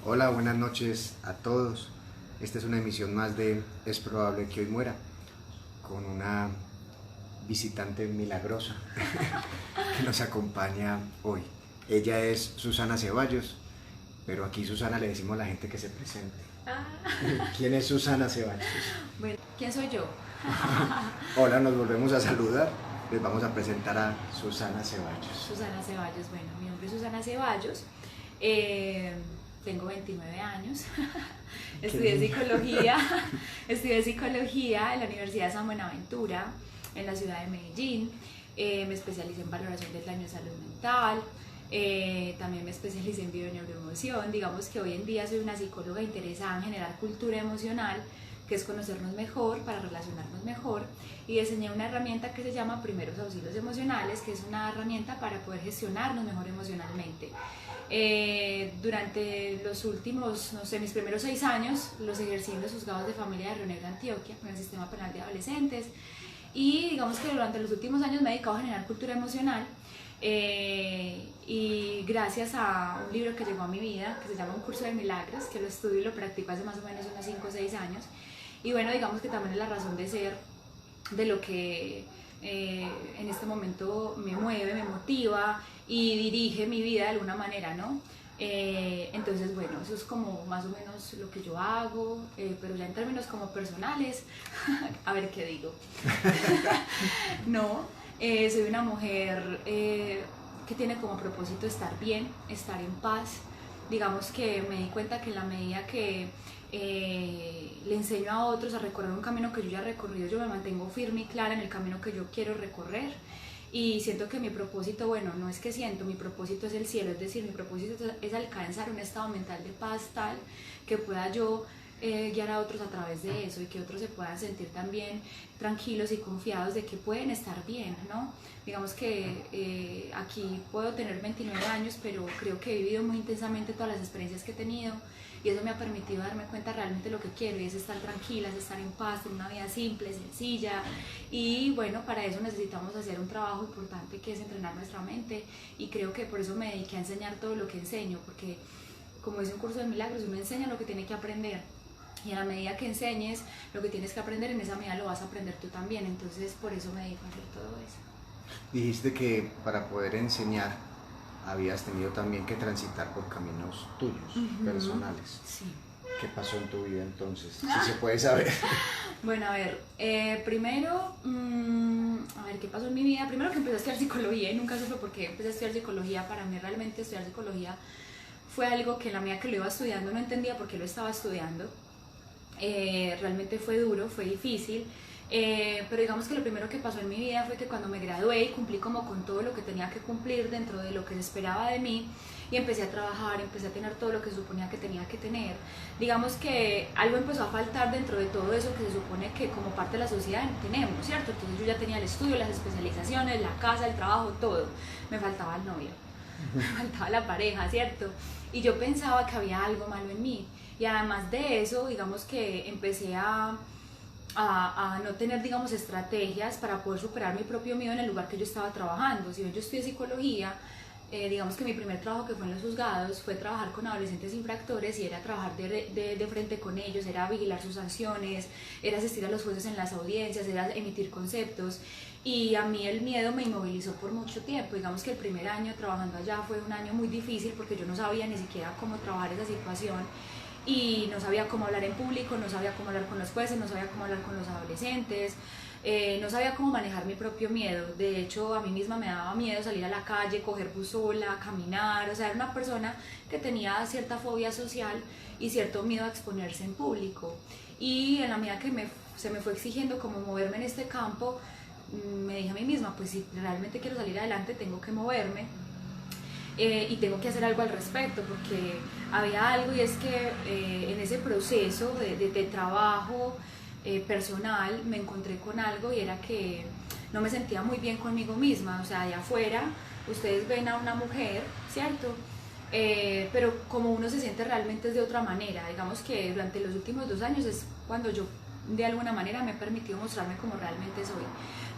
Hola, buenas noches a todos. Esta es una emisión más de Es probable que hoy muera, con una visitante milagrosa que nos acompaña hoy. Ella es Susana Ceballos, pero aquí Susana le decimos a la gente que se presente. ¿Quién es Susana Ceballos? Bueno, ¿quién soy yo? Hola, nos volvemos a saludar. Les vamos a presentar a Susana Ceballos. Susana Ceballos, bueno, mi nombre es Susana Ceballos, eh, tengo 29 años, estudié psicología, estudié psicología en la Universidad de San Buenaventura, en la ciudad de Medellín, me especialicé en valoración del daño de salud mental, también me especialicé en bioneuroemoción. Digamos que hoy en día soy una psicóloga interesada en generar cultura emocional, que es conocernos mejor para relacionarnos mejor, y diseñé una herramienta que se llama Primeros Auxilios Emocionales, que es una herramienta para poder gestionarnos mejor emocionalmente. Durante los últimos, no sé, mis primeros 6 años los ejercí en los juzgados de familia de Río Negro, Antioquia, en el sistema penal de adolescentes, y digamos que durante los últimos años me he dedicado a generar cultura emocional. Y gracias a un libro que llegó a mi vida, que se llama Un Curso de Milagros, que lo estudio y lo practico hace más o menos unos 5 o 6 años, y bueno, digamos que también es la razón de ser de lo que en este momento me mueve, me motiva y dirige mi vida de alguna manera, ¿no? Entonces, bueno, eso es como más o menos lo que yo hago, pero ya en términos como personales, a ver qué digo. No, soy una mujer que tiene como propósito estar bien, estar en paz. Digamos que me di cuenta que en la medida que le enseño a otros a recorrer un camino que yo ya he recorrido, yo me mantengo firme y clara en el camino que yo quiero recorrer. Y siento que mi propósito, bueno, no es que siento, mi propósito es el cielo, es decir, mi propósito es alcanzar un estado mental de paz tal que pueda yo guiar a otros a través de eso, y que otros se puedan sentir también tranquilos y confiados de que pueden estar bien, ¿no? Digamos que aquí puedo tener 29 años, pero creo que he vivido muy intensamente todas las experiencias que he tenido, y eso me ha permitido darme cuenta realmente de lo que quiero, y es estar tranquila, es estar en paz, tener una vida simple, sencilla. Y bueno, para eso necesitamos hacer un trabajo importante, que es entrenar nuestra mente, y creo que por eso me dediqué a enseñar todo lo que enseño, porque como es un curso de milagros, uno enseña lo que tiene que aprender, y a la medida que enseñes lo que tienes que aprender, en esa medida lo vas a aprender tú también. Entonces por eso me dedico a hacer todo eso. Dijiste que para poder enseñar habías tenido también que transitar por caminos tuyos, personales. Sí. ¿Qué pasó en tu vida entonces? Si se puede saber. Bueno, a ver, primero, a ver, ¿qué pasó en mi vida? Primero que empecé a estudiar psicología, y nunca supe por qué empecé a estudiar psicología. Para mí realmente estudiar psicología fue algo que en la medida que lo iba estudiando no entendía por qué lo estaba estudiando. Realmente fue duro, fue difícil, pero digamos que lo primero que pasó en mi vida fue que cuando me gradué y cumplí como con todo lo que tenía que cumplir dentro de lo que se esperaba de mí, y empecé a trabajar, empecé a tener todo lo que se suponía que tenía que tener, digamos que algo empezó a faltar dentro de todo eso que se supone que como parte de la sociedad tenemos, ¿cierto? Entonces yo ya tenía el estudio, las especializaciones, la casa, el trabajo, todo. Me faltaba el novio, me faltaba la pareja, ¿cierto? Y yo pensaba que había algo malo en mí. Y además de eso, digamos que empecé a no tener, digamos, estrategias para poder superar mi propio miedo en el lugar que yo estaba trabajando. Si bien yo estudié psicología, digamos que mi primer trabajo, que fue en los juzgados, fue trabajar con adolescentes infractores, y era trabajar de frente con ellos, era vigilar sus sanciones, era asistir a los jueces en las audiencias, era emitir conceptos. Y a mí el miedo me inmovilizó por mucho tiempo. Digamos que el primer año trabajando allá fue un año muy difícil, porque yo no sabía ni siquiera cómo trabajar esa situación, y no sabía cómo hablar en público, no sabía cómo hablar con los jueces, no sabía cómo hablar con los adolescentes, no sabía cómo manejar mi propio miedo. De hecho, a mí misma me daba miedo salir a la calle, coger bus sola, caminar. O sea, era una persona que tenía cierta fobia social y cierto miedo a exponerse en público. Y en la medida que se me fue exigiendo como moverme en este campo, me dije a mí misma, pues si realmente quiero salir adelante, tengo que moverme. Y tengo que hacer algo al respecto, porque había algo, y es que en ese proceso de trabajo personal me encontré con algo, y era que no me sentía muy bien conmigo misma. O sea, de afuera ustedes ven a una mujer, ¿cierto? Pero como uno se siente realmente es de otra manera. Digamos que durante los últimos 2 años es cuando yo de alguna manera me he permitido mostrarme como realmente soy,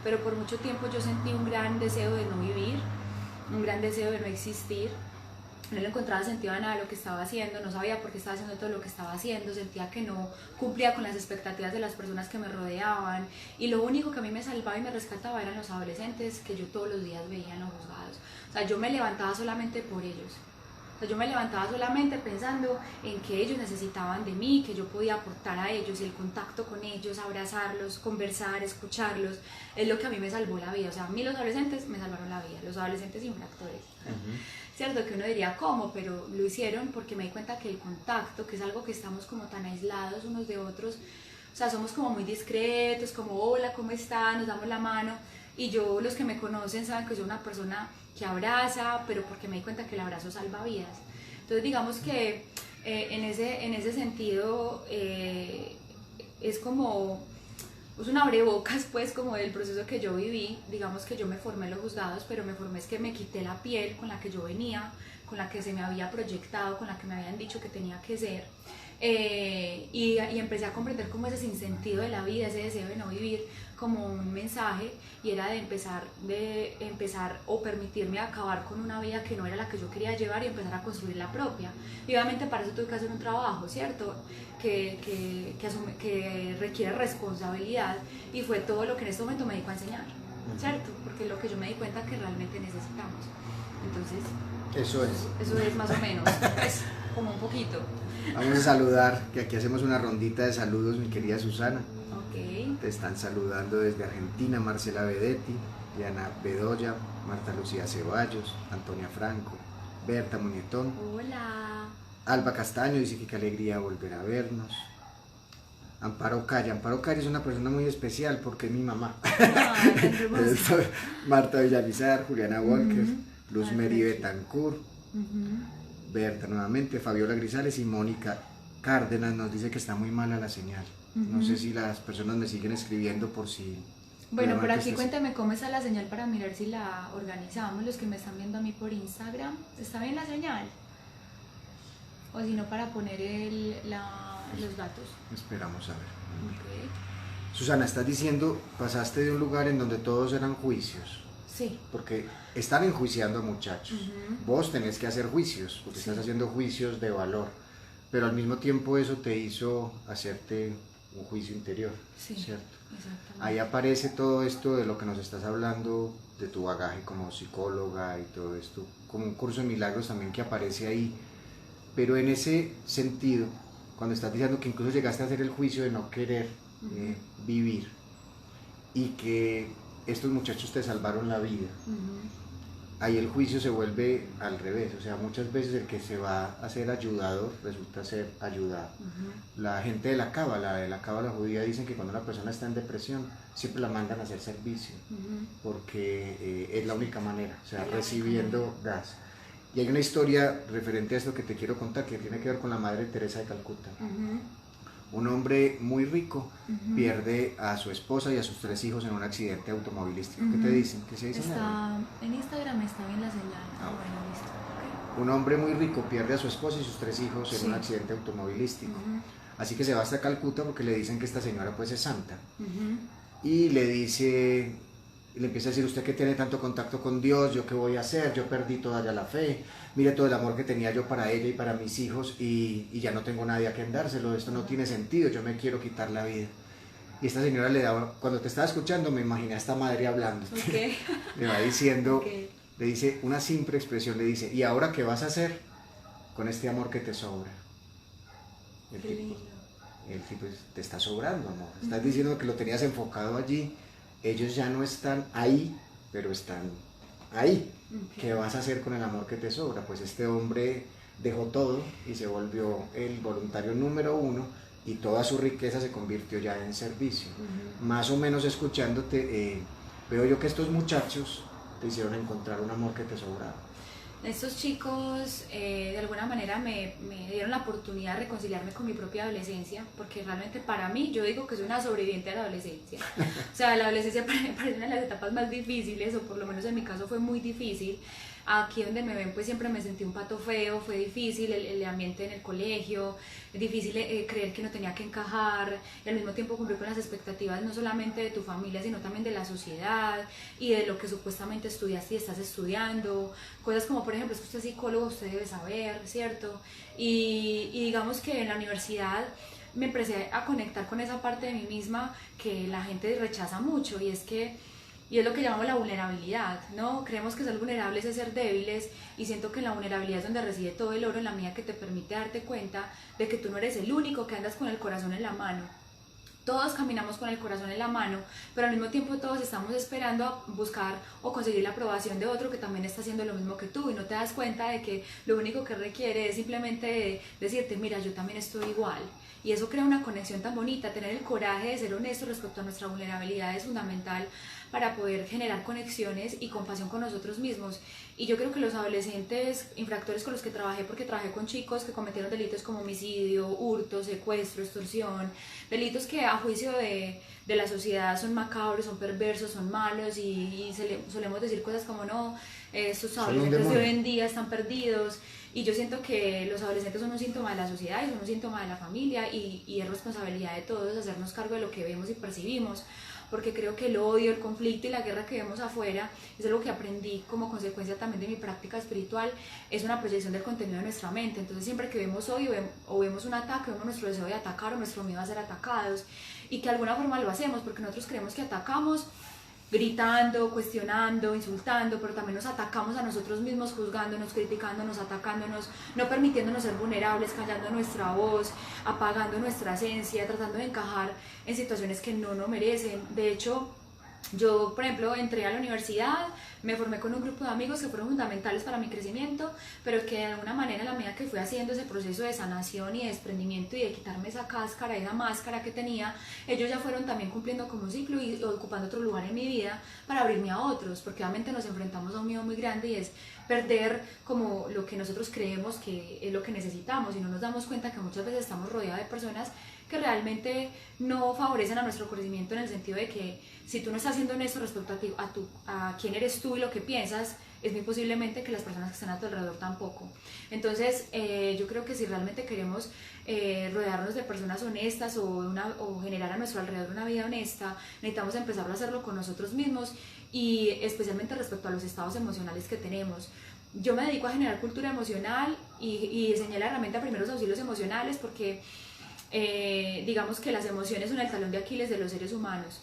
pero por mucho tiempo yo sentí un gran deseo de no vivir, un gran deseo de no existir, no le encontraba sentido a nada de lo que estaba haciendo, no sabía por qué estaba haciendo todo lo que estaba haciendo, sentía que no cumplía con las expectativas de las personas que me rodeaban, y lo único que a mí me salvaba y me rescataba eran los adolescentes que yo todos los días veía en los juzgados. O sea, yo me levantaba solamente por ellos. O sea, yo me levantaba solamente pensando en que ellos necesitaban de mí, que yo podía aportar a ellos, y el contacto con ellos, abrazarlos, conversar, escucharlos, es lo que a mí me salvó la vida. O sea, a mí los adolescentes me salvaron la vida, los adolescentes infractores. Cierto que uno diría cómo, pero lo hicieron porque me di cuenta que el contacto, que es algo que estamos como tan aislados unos de otros, o sea, somos como muy discretos, como hola, ¿cómo están? Nos damos la mano, y yo, los que me conocen saben que soy una persona que abraza, pero porque me di cuenta que el abrazo salva vidas. Entonces digamos que en ese sentido es como... es un abrebocas pues como del proceso que yo viví. Digamos que yo me formé en los juzgados, pero me formé es que me quité la piel con la que yo venía, con la que se me había proyectado, con la que me habían dicho que tenía que ser, y empecé a comprender como ese sinsentido de la vida, ese deseo de no vivir, como un mensaje, y era de empezar o permitirme acabar con una vida que no era la que yo quería llevar y empezar a construir la propia. Y obviamente para eso tuve que hacer un trabajo, ¿cierto? Que requiere responsabilidad, y fue todo lo que en este momento me dedico a enseñar, ¿cierto? Porque es lo que yo me di cuenta que realmente necesitamos. Entonces, eso es más o menos, pues, como un poquito. Vamos a saludar, que aquí hacemos una rondita de saludos, mi querida Susana. Ok. Te están saludando desde Argentina Marcela Bedetti, Diana Bedoya, Marta Lucía Ceballos, Antonia Franco, Berta Muñetón. Hola. Alba Castaño dice que qué alegría volver a vernos. Amparo Calle es una persona muy especial porque es mi mamá. Marta Villamizar, Juliana Walker, Luz Meri Betancourt, Berta nuevamente, Fabiola Grisales y Mónica Cárdenas nos dice que está muy mala la señal. No sé si las personas me siguen escribiendo por si... Bueno, por aquí cuéntame cómo está la señal para mirar si la organizamos, los que me están viendo a mí por Instagram. ¿Está bien la señal? O si no, para poner los datos. Esperamos a ver. Okay. Susana, estás diciendo, pasaste de un lugar en donde todos eran juicios. Sí. Porque están enjuiciando a muchachos. Vos tenés que hacer juicios, porque estás haciendo juicios de valor. Pero al mismo tiempo eso te hizo hacerte un juicio interior, sí, ¿cierto? Exactamente. Ahí aparece todo esto de lo que nos estás hablando, de tu bagaje como psicóloga y todo esto, como un curso de milagros también que aparece ahí. Pero en ese sentido, cuando estás diciendo que incluso llegaste a hacer el juicio de no querer vivir, y que estos muchachos te salvaron la vida, ahí el juicio se vuelve al revés. O sea, muchas veces el que se va a ser ayudador resulta ser ayudado. La gente de la cábala judía, dicen que cuando una persona está en depresión siempre la mandan a hacer servicio, porque es la única manera, o sea, recibiendo gas. Y hay una historia referente a esto que te quiero contar, que tiene que ver con la Madre Teresa de Calcuta. Un hombre muy rico pierde a su esposa y a sus 3 hijos en un accidente automovilístico. ¿Qué te dicen? ¿Qué se dice? En Instagram está bien la señal. Bueno, listo. Okay. Un hombre muy rico pierde a su esposa y sus 3 hijos en un accidente automovilístico. Así que se va hasta Calcuta porque le dicen que esta señora pues es santa. Y le dice... Y le empieza a decir, usted que tiene tanto contacto con Dios, ¿yo qué voy a hacer? Yo perdí toda ya la fe, mire todo el amor que tenía yo para ella y para mis hijos, y ya no tengo nadie a quien dárselo, esto no tiene sentido, yo me quiero quitar la vida. Y esta señora le daba, cuando te estaba escuchando me imaginé a esta madre hablando, le va diciendo, le dice una simple expresión, le dice, ¿y ahora qué vas a hacer con este amor que te sobra? El tipo, te está sobrando, amor, estás diciendo que lo tenías enfocado allí. Ellos ya no están ahí, pero están ahí. ¿Qué vas a hacer con el amor que te sobra? Pues este hombre dejó todo y se volvió el voluntario número 1, y toda su riqueza se convirtió ya en servicio. Más o menos escuchándote, veo yo que estos muchachos te hicieron encontrar un amor que te sobraba. Estos chicos de alguna manera me dieron la oportunidad de reconciliarme con mi propia adolescencia, porque realmente para mí, yo digo que soy una sobreviviente de la adolescencia. O sea, la adolescencia para mí parece una de las etapas más difíciles, o por lo menos en mi caso fue muy difícil, Aquí donde me ven pues siempre me sentí un pato feo, fue difícil el ambiente en el colegio, es difícil creer que no tenía que encajar y al mismo tiempo cumplir con las expectativas no solamente de tu familia sino también de la sociedad y de lo que supuestamente estudiaste y estás estudiando, cosas como por ejemplo es que usted es psicólogo, usted debe saber, ¿cierto? Y digamos que en la universidad me empecé a conectar con esa parte de mí misma que la gente rechaza mucho y es lo que llamamos la vulnerabilidad, ¿no? Creemos que ser vulnerables es ser débiles y siento que en la vulnerabilidad es donde reside todo el oro en la medida que te permite darte cuenta de que tú no eres el único que andas con el corazón en la mano. Todos caminamos con el corazón en la mano, pero al mismo tiempo todos estamos esperando a buscar o conseguir la aprobación de otro que también está haciendo lo mismo que tú y no te das cuenta de que lo único que requiere es simplemente decirte, mira, yo también estoy igual. Y eso crea una conexión tan bonita, tener el coraje de ser honesto respecto a nuestra vulnerabilidad es fundamental para poder generar conexiones y compasión con nosotros mismos. Y yo creo que los adolescentes infractores con los que trabajé, porque trabajé con chicos que cometieron delitos como homicidio, hurto, secuestro, extorsión, delitos que a juicio de la sociedad son macabros, son perversos, son malos y solemos decir cosas como no, estos adolescentes de hoy en día están perdidos. Y yo siento que los adolescentes son un síntoma de la sociedad y son un síntoma de la familia y es responsabilidad de todos hacernos cargo de lo que vemos y percibimos, porque creo que el odio, el conflicto y la guerra que vemos afuera es algo que aprendí como consecuencia también de mi práctica espiritual, es una proyección del contenido de nuestra mente. Entonces siempre que vemos odio o vemos un ataque, vemos nuestro deseo de atacar o nuestro miedo a ser atacados y que de alguna forma lo hacemos porque nosotros creemos que atacamos gritando, cuestionando, insultando, pero también nos atacamos a nosotros mismos, juzgándonos, criticándonos, atacándonos, no permitiéndonos ser vulnerables, callando nuestra voz, apagando nuestra esencia, tratando de encajar en situaciones que no nos merecen. De hecho, yo, por ejemplo, entré a la universidad, me formé con un grupo de amigos que fueron fundamentales para mi crecimiento, pero que de alguna manera, a la medida que fui haciendo ese proceso de sanación y de desprendimiento y de quitarme esa cáscara, esa máscara que tenía, ellos ya fueron también cumpliendo como un ciclo y ocupando otro lugar en mi vida para abrirme a otros, porque obviamente nos enfrentamos a un miedo muy grande y es perder como lo que nosotros creemos que es lo que necesitamos y no nos damos cuenta que muchas veces estamos rodeados de personas que realmente no favorecen a nuestro crecimiento en el sentido de que si tú no estás siendo honesto respecto a quién eres tú y lo que piensas, es muy posiblemente que las personas que están a tu alrededor tampoco. Entonces yo creo que si realmente queremos rodearnos de personas honestas o generar a nuestro alrededor una vida honesta, necesitamos empezar a hacerlo con nosotros mismos y especialmente respecto a los estados emocionales que tenemos. Yo me dedico a generar cultura emocional y diseñé la herramienta Primeros Auxilios Emocionales porque digamos que las emociones son el talón de Aquiles de los seres humanos.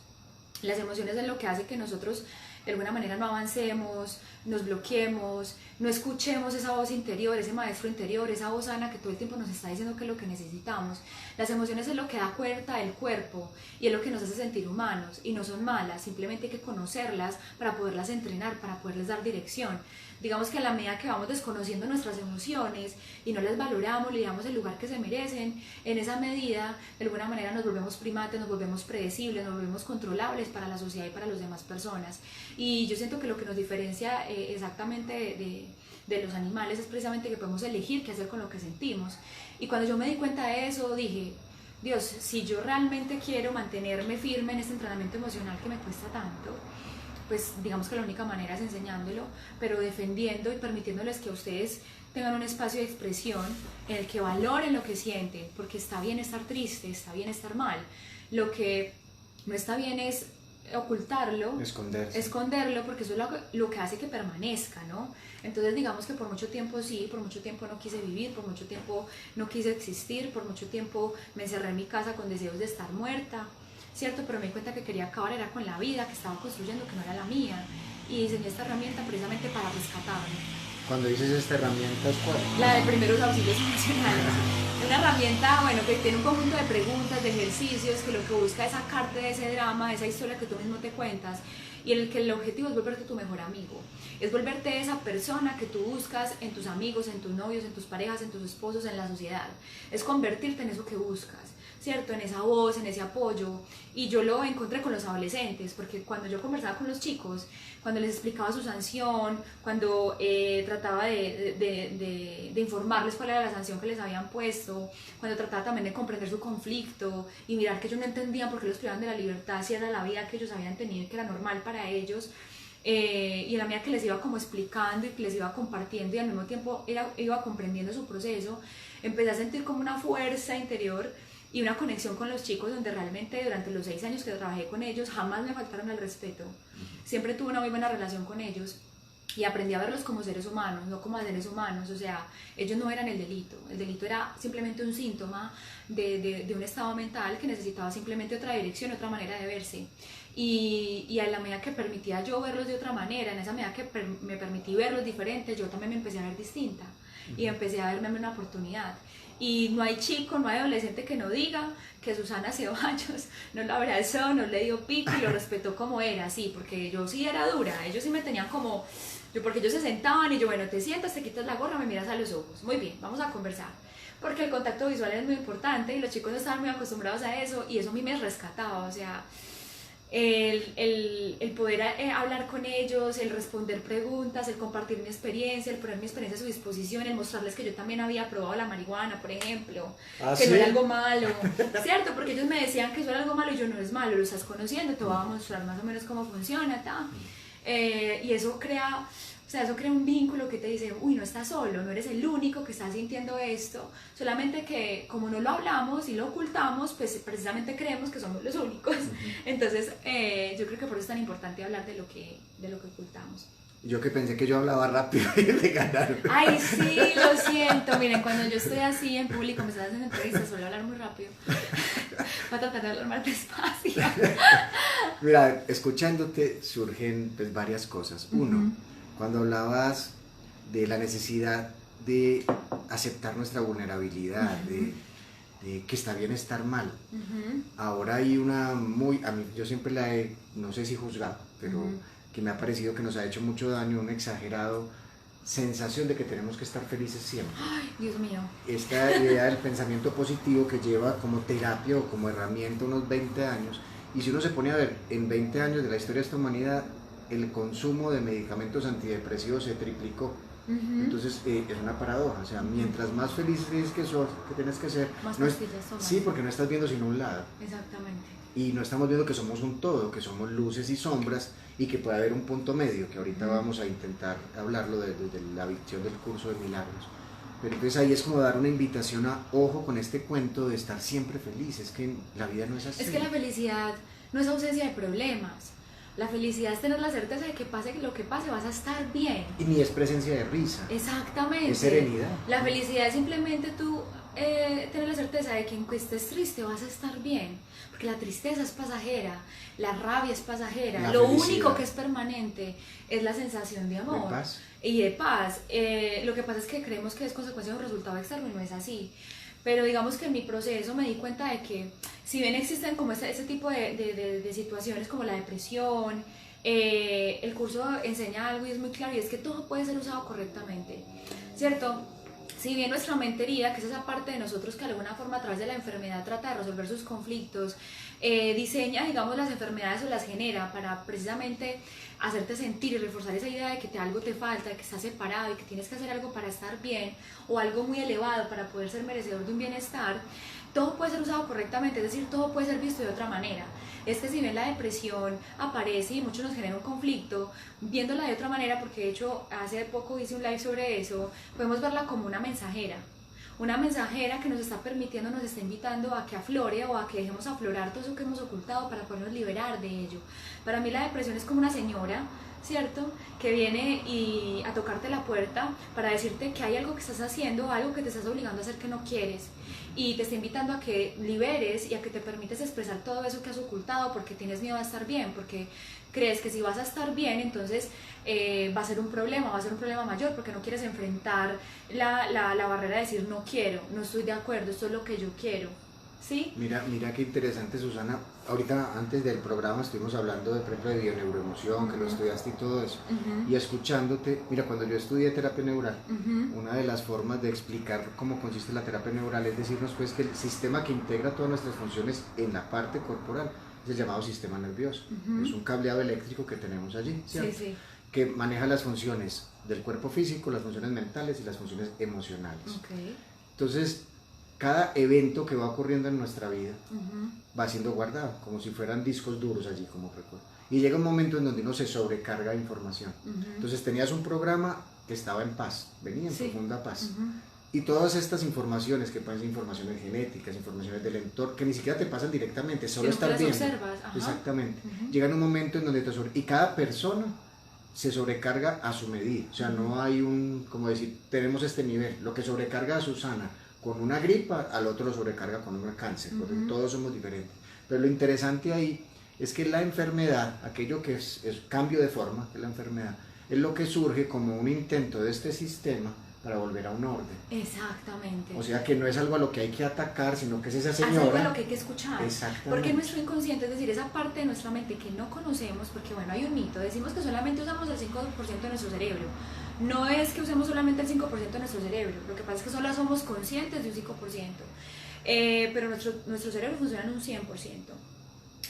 Las emociones es lo que hace que nosotros de alguna manera no avancemos, nos bloqueemos, no escuchemos esa voz interior, ese maestro interior, esa voz sana que todo el tiempo nos está diciendo que es lo que necesitamos. Las emociones es lo que da cuerda del cuerpo y es lo que nos hace sentir humanos y no son malas, simplemente hay que conocerlas para poderlas entrenar, para poderles dar dirección. Digamos que a la medida que vamos desconociendo nuestras emociones y no las valoramos, le damos el lugar que se merecen, en esa medida de alguna manera nos volvemos primates, nos volvemos predecibles, nos volvemos controlables para la sociedad y para las demás personas. Y yo siento que lo que nos diferencia exactamente de los animales es precisamente que podemos elegir qué hacer con lo que sentimos. Y cuando yo me di cuenta de eso dije, Dios, si yo realmente quiero mantenerme firme en este entrenamiento emocional que me cuesta tanto, pues digamos que la única manera es enseñándolo, pero defendiendo y permitiéndoles que ustedes tengan un espacio de expresión en el que valoren lo que sienten, porque está bien estar triste, está bien estar mal. Lo que no está bien es ocultarlo, esconderlo, porque eso es lo que hace que permanezca, ¿no? Entonces digamos que por mucho tiempo sí, por mucho tiempo no quise vivir, por mucho tiempo no quise existir, por mucho tiempo me encerré en mi casa con deseos de estar muerta, ¿cierto? Pero me di cuenta que quería acabar era con la vida que estaba construyendo, que no era la mía, y diseñé esta herramienta precisamente para rescatarme. Cuando dices esta herramienta, ¿cuál? La de Primeros Auxilios Emocionales. Una herramienta, bueno, que tiene un conjunto de preguntas, de ejercicios, que lo que busca es sacarte de ese drama, de esa historia que tú mismo te cuentas, y el objetivo es volverte tu mejor amigo, es volverte esa persona que tú buscas en tus amigos, en tus novios, en tus parejas, en tus esposos, en la sociedad, es convertirte en eso que buscas, ¿cierto? En esa voz, en ese apoyo. Y yo lo encontré con los adolescentes, porque cuando yo conversaba con los chicos, cuando les explicaba su sanción, cuando trataba de informarles cuál era la sanción que les habían puesto, cuando trataba también de comprender su conflicto y mirar que ellos no entendían por qué los privaban de la libertad, si era la vida que ellos habían tenido y que era normal para ellos, y en la medida que les iba como explicando y que les iba compartiendo y al mismo tiempo iba comprendiendo su proceso, empecé a sentir como una fuerza interior y una conexión con los chicos donde realmente durante los 6 años que trabajé con ellos jamás me faltaron el respeto. Siempre tuve una muy buena relación con ellos y aprendí a verlos como seres humanos, no como seres humanos. O sea, ellos no eran el delito era simplemente un síntoma de un estado mental que necesitaba simplemente otra dirección, otra manera de verse. Y a la medida que permitía yo verlos de otra manera, en esa medida que me permití verlos diferentes, yo también me empecé a ver distinta y empecé a verme una oportunidad. Y no hay chico, no hay adolescente que no diga que Susana Ceballos no lo abrazó, no le dio pico y lo respetó como era, sí, porque yo sí era dura, ellos sí me tenían como, porque ellos se sentaban y yo, bueno, te sientas, te quitas la gorra, me miras a los ojos, muy bien, vamos a conversar, porque el contacto visual es muy importante y los chicos no estaban muy acostumbrados a eso y eso a mí me rescataba, o sea, el poder hablar con ellos, el responder preguntas, el compartir mi experiencia, el poner mi experiencia a su disposición, el mostrarles que yo también había probado la marihuana, por ejemplo, que no era algo malo, ¿cierto? Porque ellos me decían que eso era algo malo y yo no es malo, lo estás conociendo, te voy a mostrar más o menos cómo funciona, y eso crea... O sea, eso crea un vínculo que te dice, uy, no estás solo, no eres el único que está sintiendo esto, solamente que como no lo hablamos y lo ocultamos, pues precisamente creemos que somos los únicos. Entonces, yo creo que por eso es tan importante hablar de lo que ocultamos. Yo que pensé que yo hablaba rápido y me ganaron. Ay, sí, lo siento. Miren, cuando yo estoy así en público, me estás haciendo entrevistas, suelo hablar muy rápido. Voy a tratar de hablar más despacio. Mira, escuchándote surgen pues, varias cosas. Uno, cuando hablabas de la necesidad de aceptar nuestra vulnerabilidad, de que está bien estar mal. Ahora hay una a mí, yo siempre la he, no sé si juzgado, pero que me ha parecido que nos ha hecho mucho daño, un exagerado sensación de que tenemos que estar felices siempre. Ay, Dios mío. Esta idea del pensamiento positivo que lleva como terapia o como herramienta unos 20 años, y si uno se pone a ver, en 20 años de la historia de esta humanidad, el consumo de medicamentos antidepresivos se triplicó. Entonces es una paradoja, o sea, mientras más feliz es que sos, que tienes que ser, más no pastillas tomas. sí, porque no estás viendo sino un lado. Exactamente. Y no estamos viendo que somos un todo, que somos luces y sombras y que puede haber un punto medio, que ahorita vamos a intentar hablarlo desde la visión del curso de milagros. Pero entonces ahí es como dar una invitación a ojo con este cuento de estar siempre feliz, es que la vida no es así. Es que la felicidad no es ausencia de problemas. La felicidad es tener la certeza de que pase lo que pase, vas a estar bien. Y ni es presencia de risa. Exactamente. Es serenidad. La felicidad es simplemente tú tener la certeza de que aunque estés triste vas a estar bien. Porque la tristeza es pasajera, la rabia es pasajera. Lo único que es permanente es la sensación de amor. De paz. Y de paz. Lo que pasa es que creemos que es consecuencia de un resultado externo y no es así. Pero digamos que en mi proceso me di cuenta de que si bien existen como ese tipo de situaciones como la depresión, el curso enseña algo y es muy claro y es que todo puede ser usado correctamente, ¿cierto? Si bien nuestra mente herida, que es esa parte de nosotros que de alguna forma a través de la enfermedad trata de resolver sus conflictos, diseña, digamos, las enfermedades o las genera para precisamente hacerte sentir y reforzar esa idea de que algo te falta, de que estás separado y que tienes que hacer algo para estar bien o algo muy elevado para poder ser merecedor de un bienestar, todo puede ser usado correctamente, es decir, todo puede ser visto de otra manera. Es que si bien la depresión aparece y mucho nos genera un conflicto, viéndola de otra manera, porque de hecho hace poco hice un live sobre eso, podemos verla como una mensajera que nos está permitiendo, nos está invitando a que aflore o a que dejemos aflorar todo eso que hemos ocultado para podernos liberar de ello. Para mí la depresión es como una señora, ¿cierto? Que viene a tocarte la puerta para decirte que hay algo que estás haciendo, algo que te estás obligando a hacer que no quieres y te está invitando a que liberes y a que te permites expresar todo eso que has ocultado porque tienes miedo a estar bien, porque crees que si vas a estar bien entonces va a ser un problema mayor porque no quieres enfrentar la barrera de decir no quiero, no estoy de acuerdo, esto es lo que yo quiero. ¿Sí? Mira qué interesante, Susana. Ahorita antes del programa estuvimos hablando de, por ejemplo, de bioneuroemoción, que lo estudiaste y todo eso. Y escuchándote, mira, cuando yo estudié terapia neural, una de las formas de explicar cómo consiste la terapia neural es decirnos pues que el sistema que integra todas nuestras funciones en la parte corporal es el llamado sistema nervioso. Es un cableado eléctrico que tenemos allí, ¿cierto? Sí, sí. Que maneja las funciones del cuerpo físico, las funciones mentales y las funciones emocionales. Okay. Entonces, cada evento que va ocurriendo en nuestra vida va siendo guardado, como si fueran discos duros allí, como recuerdo. Y llega un momento en donde uno se sobrecarga de información. Ujú. Entonces tenías un programa que estaba en paz, venía en Sí. profunda paz. Ujú. Y todas estas informaciones, que pueden ser informaciones genéticas, informaciones del entorno, que ni siquiera te pasan directamente, solo Que nunca estás las viendo. observas. Ajá. Exactamente. Ujú. Llega un momento en donde y cada persona se sobrecarga a su medida. O sea, no hay como decir, tenemos este nivel. Lo que sobrecarga a Susana con una gripa, al otro lo sobrecarga con un cáncer, porque todos somos diferentes. Pero lo interesante ahí es que la enfermedad, aquello que es cambio de forma, que es la enfermedad, es lo que surge como un intento de este sistema para volver a un orden. Exactamente. O sea que no es algo a lo que hay que atacar, sino que es esa Es señora. algo a lo que hay que escuchar. Exactamente. Porque nuestro inconsciente, es decir, esa parte de nuestra mente que no conocemos, porque bueno, hay un mito, decimos que solamente usamos el 5% de nuestro cerebro. No es que usemos solamente el 5% de nuestro cerebro, lo que pasa es que solo somos conscientes de un 5%. Pero nuestro cerebro funciona en un 100%.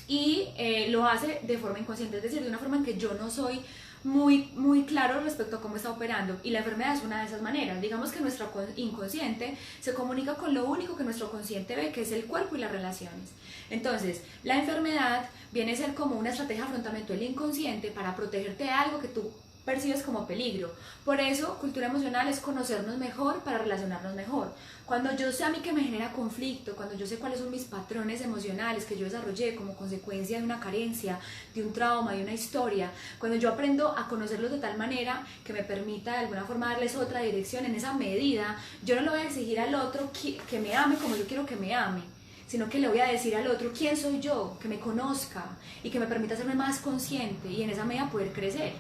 Y lo hace de forma inconsciente, es decir, de una forma en que yo no soy muy claro respecto a cómo está operando, y la enfermedad es una de esas maneras. Digamos que nuestro inconsciente se comunica con lo único que nuestro consciente ve, que es el cuerpo y las relaciones. Entonces, la enfermedad viene a ser como una estrategia de afrontamiento del inconsciente para protegerte de algo que tú percibes como peligro. Por eso, cultura emocional es conocernos mejor para relacionarnos mejor. Cuando yo sé a mí que me genera conflicto, cuando yo sé cuáles son mis patrones emocionales que yo desarrollé como consecuencia de una carencia, de un trauma, de una historia, cuando yo aprendo a conocerlos de tal manera que me permita de alguna forma darles otra dirección, en esa medida, yo no le voy a exigir al otro que me ame como yo quiero que me ame, sino que le voy a decir al otro quién soy yo, que me conozca y que me permita hacerme más consciente y en esa medida poder crecer.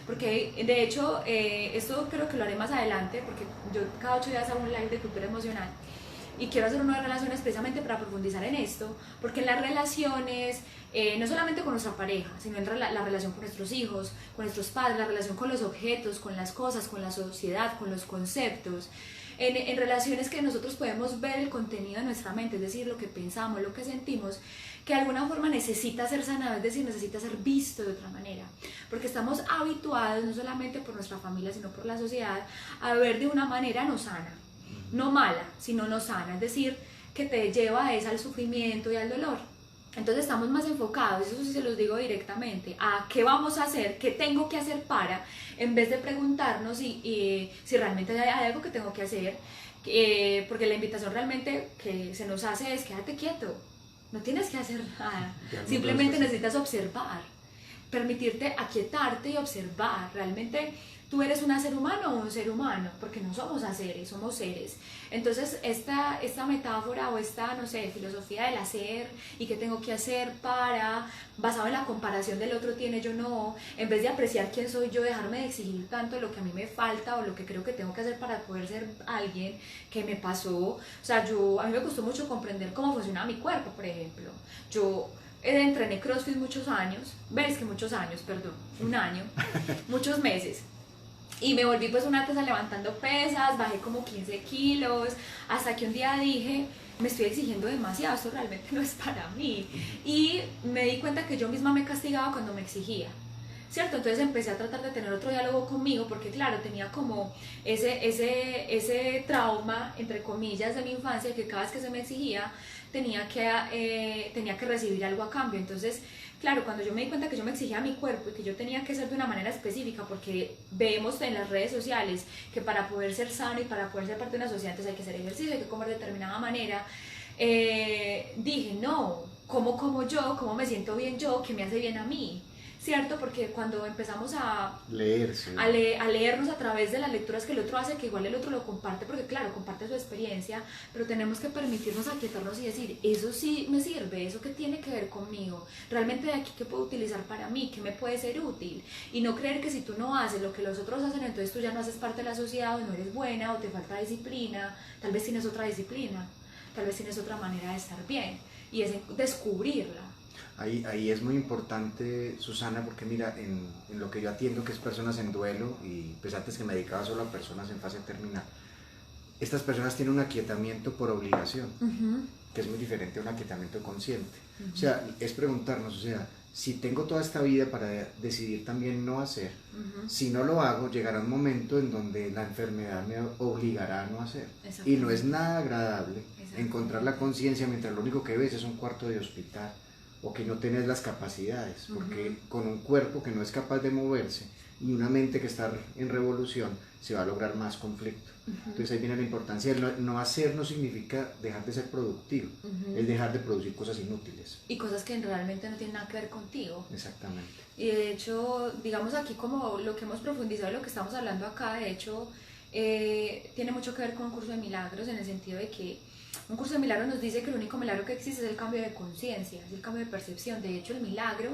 Porque de hecho, esto creo que lo haré más adelante, porque yo cada 8 días hago un live de cultura emocional y quiero hacer uno de relaciones precisamente para profundizar en esto, porque en las relaciones, no solamente con nuestra pareja, sino en la relación con nuestros hijos, con nuestros padres, la relación con los objetos, con las cosas, con la sociedad, con los conceptos, en relaciones que nosotros podemos ver el contenido de nuestra mente, es decir, lo que pensamos, lo que sentimos, que de alguna forma necesita ser sanado, es decir, necesita ser visto de otra manera, porque estamos habituados, no solamente por nuestra familia, sino por la sociedad, a ver de una manera no sana, no mala, sino no sana, es decir, que te lleva al sufrimiento y al dolor. Entonces estamos más enfocados, eso sí se los digo directamente, a qué vamos a hacer, qué tengo que hacer para, en vez de preguntarnos si realmente hay algo que tengo que hacer, porque la invitación realmente que se nos hace es quédate quieto, no tienes que hacer nada, simplemente necesitas observar, permitirte aquietarte y observar. Realmente tú eres un ser humano o un ser humano, porque no somos seres, somos seres. Entonces esta metáfora o esta, no sé, filosofía del hacer y qué tengo que hacer para, basado en la comparación del otro tiene, yo no, en vez de apreciar quién soy yo, dejarme de exigir tanto lo que a mí me falta o lo que creo que tengo que hacer para poder ser alguien que me pasó. O sea, a mí me costó mucho comprender cómo funcionaba mi cuerpo, por ejemplo. Yo entrené CrossFit muchos años, perdón, un año, muchos meses. Y me volví pues una tesa levantando pesas, bajé como 15 kilos, hasta que un día dije, me estoy exigiendo demasiado, esto realmente no es para mí. Y me di cuenta que yo misma me castigaba cuando me exigía, ¿cierto? Entonces empecé a tratar de tener otro diálogo conmigo, porque claro, tenía como ese trauma, entre comillas, de mi infancia, que cada vez que se me exigía, tenía que recibir algo a cambio. Entonces, claro, cuando yo me di cuenta que yo me exigía a mi cuerpo y que yo tenía que ser de una manera específica, porque vemos en las redes sociales que para poder ser sano y para poder ser parte de una sociedad entonces hay que hacer ejercicio, hay que comer de determinada manera, dije, no, ¿cómo como yo? ¿Cómo me siento bien yo? ¿Qué me hace bien a mí? ¿Cierto? Porque cuando empezamos a leernos a través de las lecturas que el otro hace, que igual el otro lo comparte, porque claro, comparte su experiencia, pero tenemos que permitirnos aquietarnos y decir, eso sí me sirve, eso que tiene que ver conmigo, realmente de aquí qué puedo utilizar para mí, qué me puede ser útil, y no creer que si tú no haces lo que los otros hacen, entonces tú ya no haces parte de la sociedad, o no eres buena, o te falta disciplina, tal vez tienes otra disciplina, tal vez tienes otra manera de estar bien, y es descubrirla. Ahí es muy importante, Susana, porque mira, en lo que yo atiendo, que es personas en duelo, y pues antes que me dedicaba solo a personas en fase terminal, estas personas tienen un aquietamiento por obligación, que es muy diferente a un aquietamiento consciente. O sea, es preguntarnos, o sea, si tengo toda esta vida para decidir también no hacer, si no lo hago, llegará un momento en donde la enfermedad me obligará a no hacer. Y no es nada agradable encontrar la conciencia mientras lo único que ves es un cuarto de hospital, o que no tenés las capacidades, porque con un cuerpo que no es capaz de moverse y una mente que está en revolución, se va a lograr más conflicto. Entonces ahí viene la importancia. No hacer no significa dejar de ser productivo, es dejar de producir cosas inútiles. Y cosas que realmente no tienen nada que ver contigo. Exactamente. Y de hecho, digamos aquí como lo que hemos profundizado, lo que estamos hablando acá, de hecho, tiene mucho que ver con un curso de milagros, en el sentido de que un curso de milagros nos dice que el único milagro que existe es el cambio de conciencia, es el cambio de percepción. De hecho, el milagro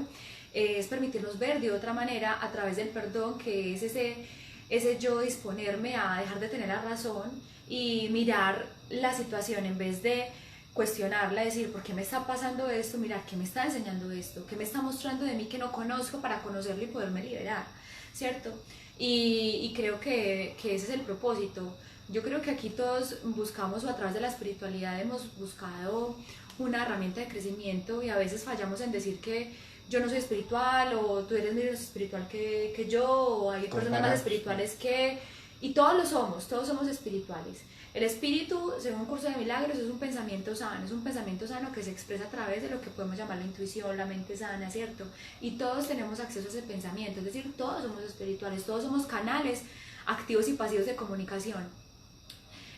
es permitirnos ver de otra manera a través del perdón, que es ese yo disponerme a dejar de tener la razón y mirar la situación en vez de cuestionarla, decir, ¿por qué me está pasando esto? Mirar, ¿qué me está enseñando esto? ¿Qué me está mostrando de mí que no conozco para conocerlo y poderme liberar? ¿Cierto? Y creo que ese es el propósito. Yo creo que aquí todos buscamos, o a través de la espiritualidad hemos buscado una herramienta de crecimiento, y a veces fallamos en decir que yo no soy espiritual, o tú eres menos espiritual que yo, o hay personas más espirituales que... Y todos somos espirituales. El espíritu, según un curso de milagros, es un pensamiento sano que se expresa a través de lo que podemos llamar la intuición, la mente sana, ¿cierto? Y todos tenemos acceso a ese pensamiento, es decir, todos somos espirituales, todos somos canales activos y pasivos de comunicación.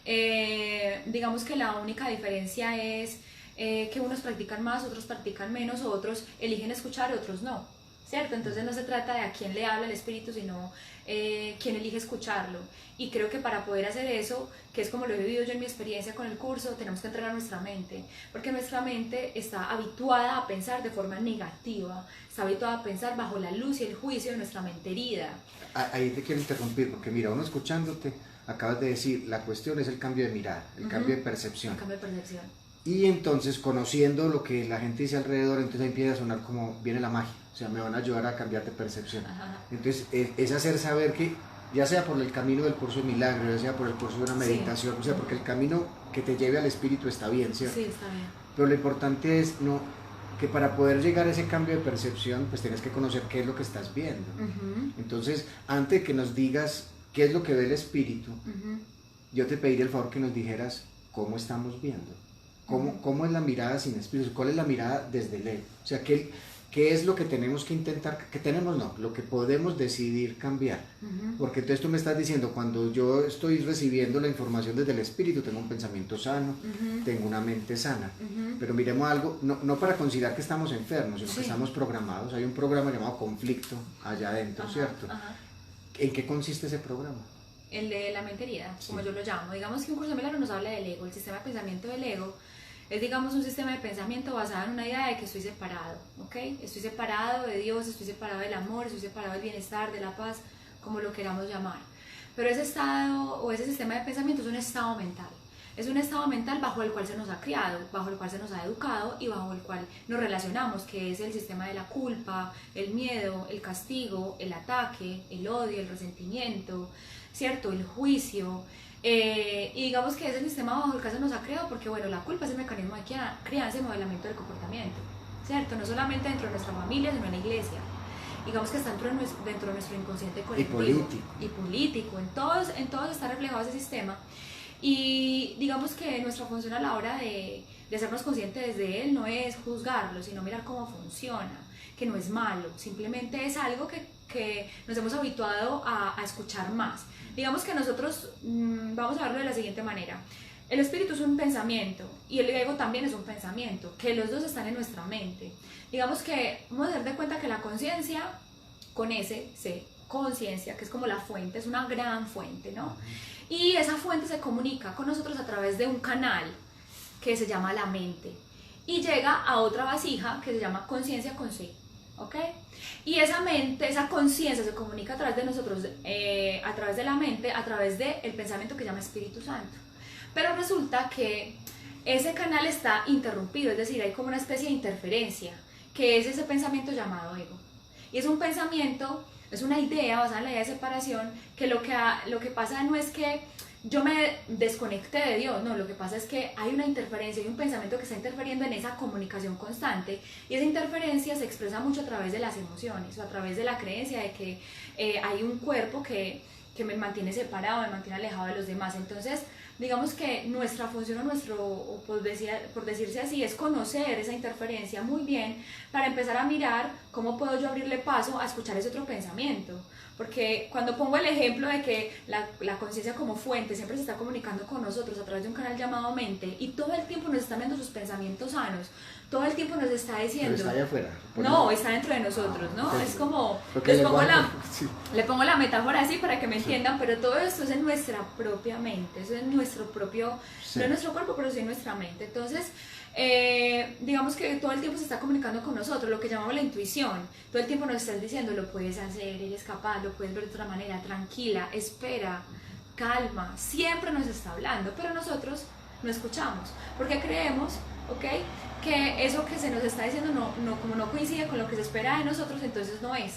Digamos que la única diferencia es que unos practican más, otros practican menos, o otros eligen escuchar, otros no, ¿cierto? Entonces no se trata de a quién le habla el espíritu, sino quién elige escucharlo. Y creo que para poder hacer eso, que es como lo he vivido yo en mi experiencia con el curso, tenemos que entrenar nuestra mente, porque nuestra mente está habituada a pensar de forma negativa, está habituada a pensar bajo la luz y el juicio de nuestra mente herida. Ahí te quiero interrumpir, porque mira, uno escuchándote, acabas de decir, la cuestión es el cambio de mirada, el cambio de percepción. El cambio de percepción. Y entonces, conociendo lo que la gente dice alrededor, entonces ahí empieza a sonar como viene la magia, o sea, me van a ayudar a cambiar de percepción. Entonces, es hacer saber que, ya sea por el camino del curso de milagro, ya sea por el curso de una meditación, o sea, porque el camino que te lleve al espíritu está bien, ¿cierto? Sí, está bien. Pero lo importante es que para poder llegar a ese cambio de percepción, pues tienes que conocer qué es lo que estás viendo. Entonces, antes de que nos digas qué es lo que ve el espíritu, yo te pediría el favor que nos dijeras cómo estamos viendo. ¿Cómo es la mirada sin espíritu? ¿Cuál es la mirada desde el ego? O sea, ¿qué es lo que tenemos que intentar, lo que podemos decidir cambiar? Porque entonces tú me estás diciendo, cuando yo estoy recibiendo la información desde el espíritu, tengo un pensamiento sano, tengo una mente sana. Pero miremos algo, no para considerar que estamos enfermos, sino que estamos programados. Hay un programa llamado conflicto allá adentro, ¿cierto? ¿En qué consiste ese programa? El de la mente herida, como yo lo llamo. Digamos que un curso de milagro nos habla del ego. El sistema de pensamiento del ego es, digamos, un sistema de pensamiento basado en una idea de que estoy separado, ¿ok? Estoy separado de Dios, estoy separado del amor, estoy separado del bienestar, de la paz, como lo queramos llamar. Pero ese estado o ese sistema de pensamiento es un estado mental. Es un estado mental bajo el cual se nos ha criado, bajo el cual se nos ha educado y bajo el cual nos relacionamos, que es el sistema de la culpa, el miedo, el castigo, el ataque, el odio, el resentimiento, ¿cierto? El juicio. Y digamos que es el sistema bajo el cual se nos ha creado, porque bueno, la culpa es el mecanismo de crianza y modelamiento del comportamiento, ¿cierto? No solamente dentro de nuestra familia, sino en la iglesia. Digamos que está dentro de nuestro inconsciente colectivo. Y político. En todos está reflejado ese sistema. Y digamos que nuestra función a la hora de hacernos conscientes desde él no es juzgarlo, sino mirar cómo funciona, que no es malo, simplemente es algo que nos hemos habituado a escuchar más. Digamos que nosotros vamos a verlo de la siguiente manera. El espíritu es un pensamiento y el ego también es un pensamiento, que los dos están en nuestra mente. Digamos que vamos a dar de cuenta que la conciencia, con ese conciencia, que es como la fuente, es una gran fuente, ¿no? Y esa fuente se comunica con nosotros a través de un canal que se llama la mente y llega a otra vasija que se llama conciencia con C, ¿ok? Y esa mente, esa conciencia se comunica a través de nosotros, a través de la mente, a través del pensamiento que se llama Espíritu Santo. Pero resulta que ese canal está interrumpido, es decir, hay como una especie de interferencia, que es ese pensamiento llamado ego. Y es un pensamiento, es una idea basada en la idea de separación, que lo que pasa no es que yo me desconecté de Dios, no, lo que pasa es que hay una interferencia, hay un pensamiento que está interfiriendo en esa comunicación constante, y esa interferencia se expresa mucho a través de las emociones, o a través de la creencia de que hay un cuerpo que me mantiene separado, me mantiene alejado de los demás. Entonces digamos que nuestra función o o por decirse así, es conocer esa interferencia muy bien para empezar a mirar cómo puedo yo abrirle paso a escuchar ese otro pensamiento. Porque cuando pongo el ejemplo de que la conciencia como fuente siempre se está comunicando con nosotros a través de un canal llamado mente y todo el tiempo nos está viendo sus pensamientos sanos, todo el tiempo nos está diciendo... Pero está allá afuera. No, está dentro de nosotros, ¿no? Okay. Es como... Sí. Le pongo la metáfora así para que me entiendan, pero todo esto es en nuestra propia mente, eso es en nuestro propio... Sí. No en nuestro cuerpo, pero sí en nuestra mente. Entonces... digamos que todo el tiempo se está comunicando con nosotros, lo que llamamos la intuición. Todo el tiempo nos estás diciendo, lo puedes hacer, eres capaz, lo puedes ver de otra manera, tranquila, espera, calma, siempre nos está hablando, pero nosotros no escuchamos, porque creemos, ¿ok?, que eso que se nos está diciendo como no coincide con lo que se espera de nosotros, entonces no es.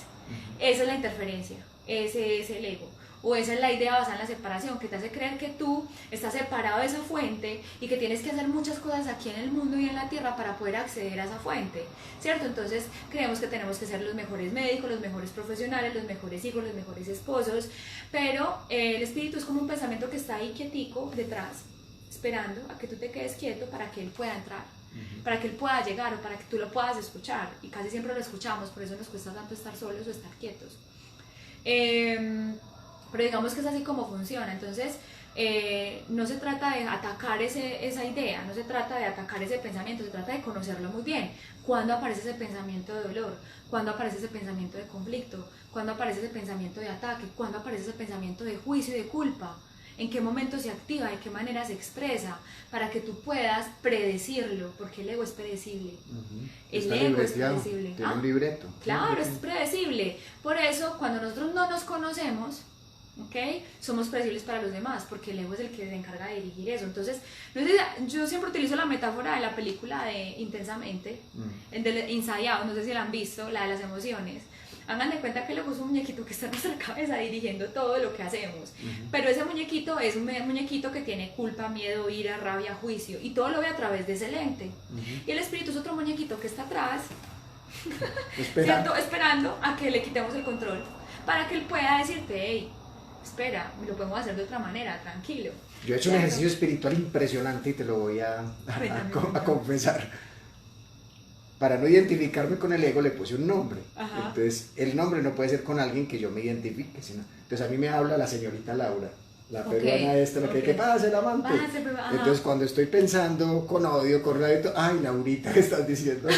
Esa es la interferencia, ese es el ego. O esa es la idea basada en la separación, que te hace creer que tú estás separado de esa fuente y que tienes que hacer muchas cosas aquí en el mundo y en la tierra para poder acceder a esa fuente, ¿cierto? Entonces creemos que tenemos que ser los mejores médicos, los mejores profesionales, los mejores hijos, los mejores esposos, pero el espíritu es como un pensamiento que está ahí quietico detrás, esperando a que tú te quedes quieto para que él pueda entrar, para que él pueda llegar o para que tú lo puedas escuchar, y casi siempre lo escuchamos, por eso nos cuesta tanto estar solos o estar quietos. Pero digamos que es así como funciona. Entonces no se trata de atacar esa idea, no se trata de atacar ese pensamiento, se trata de conocerlo muy bien. ¿Cuándo aparece ese pensamiento de dolor? ¿Cuándo aparece ese pensamiento de conflicto? ¿Cuándo aparece ese pensamiento de ataque? ¿Cuándo aparece ese pensamiento de juicio y de culpa? ¿En qué momento se activa? ¿De qué manera se expresa? Para que tú puedas predecirlo, porque el ego es predecible. El ego es predecible. Tiene un libreto. Claro, es predecible. Por eso, cuando nosotros no nos conocemos, ¿okay?, somos predecibles para los demás, porque el ego es el que se encarga de dirigir eso. Entonces, yo siempre utilizo la metáfora de la película de Intensamente, de Inside Out, no sé si la han visto, la de las emociones. Hagan de cuenta que el ego es un muñequito que está en nuestra cabeza dirigiendo todo lo que hacemos, pero ese muñequito es un muñequito que tiene culpa, miedo, ira, rabia, juicio, y todo lo ve a través de ese lente. Y el espíritu es otro muñequito que está atrás, esperando a que le quitemos el control, para que él pueda decirte, hey, espera, lo podemos hacer de otra manera, tranquilo. Yo he hecho un ejercicio espiritual impresionante y te lo voy a confesar. Para no identificarme con el ego le puse un nombre. Ajá. Entonces el nombre no puede ser con alguien que yo me identifique, sino, entonces a mí me habla la señorita Laura, la peruana esta, la que pasa el amante. Entonces cuando estoy pensando con odio, con rabia, ay, Laurita, ¿qué estás diciendo?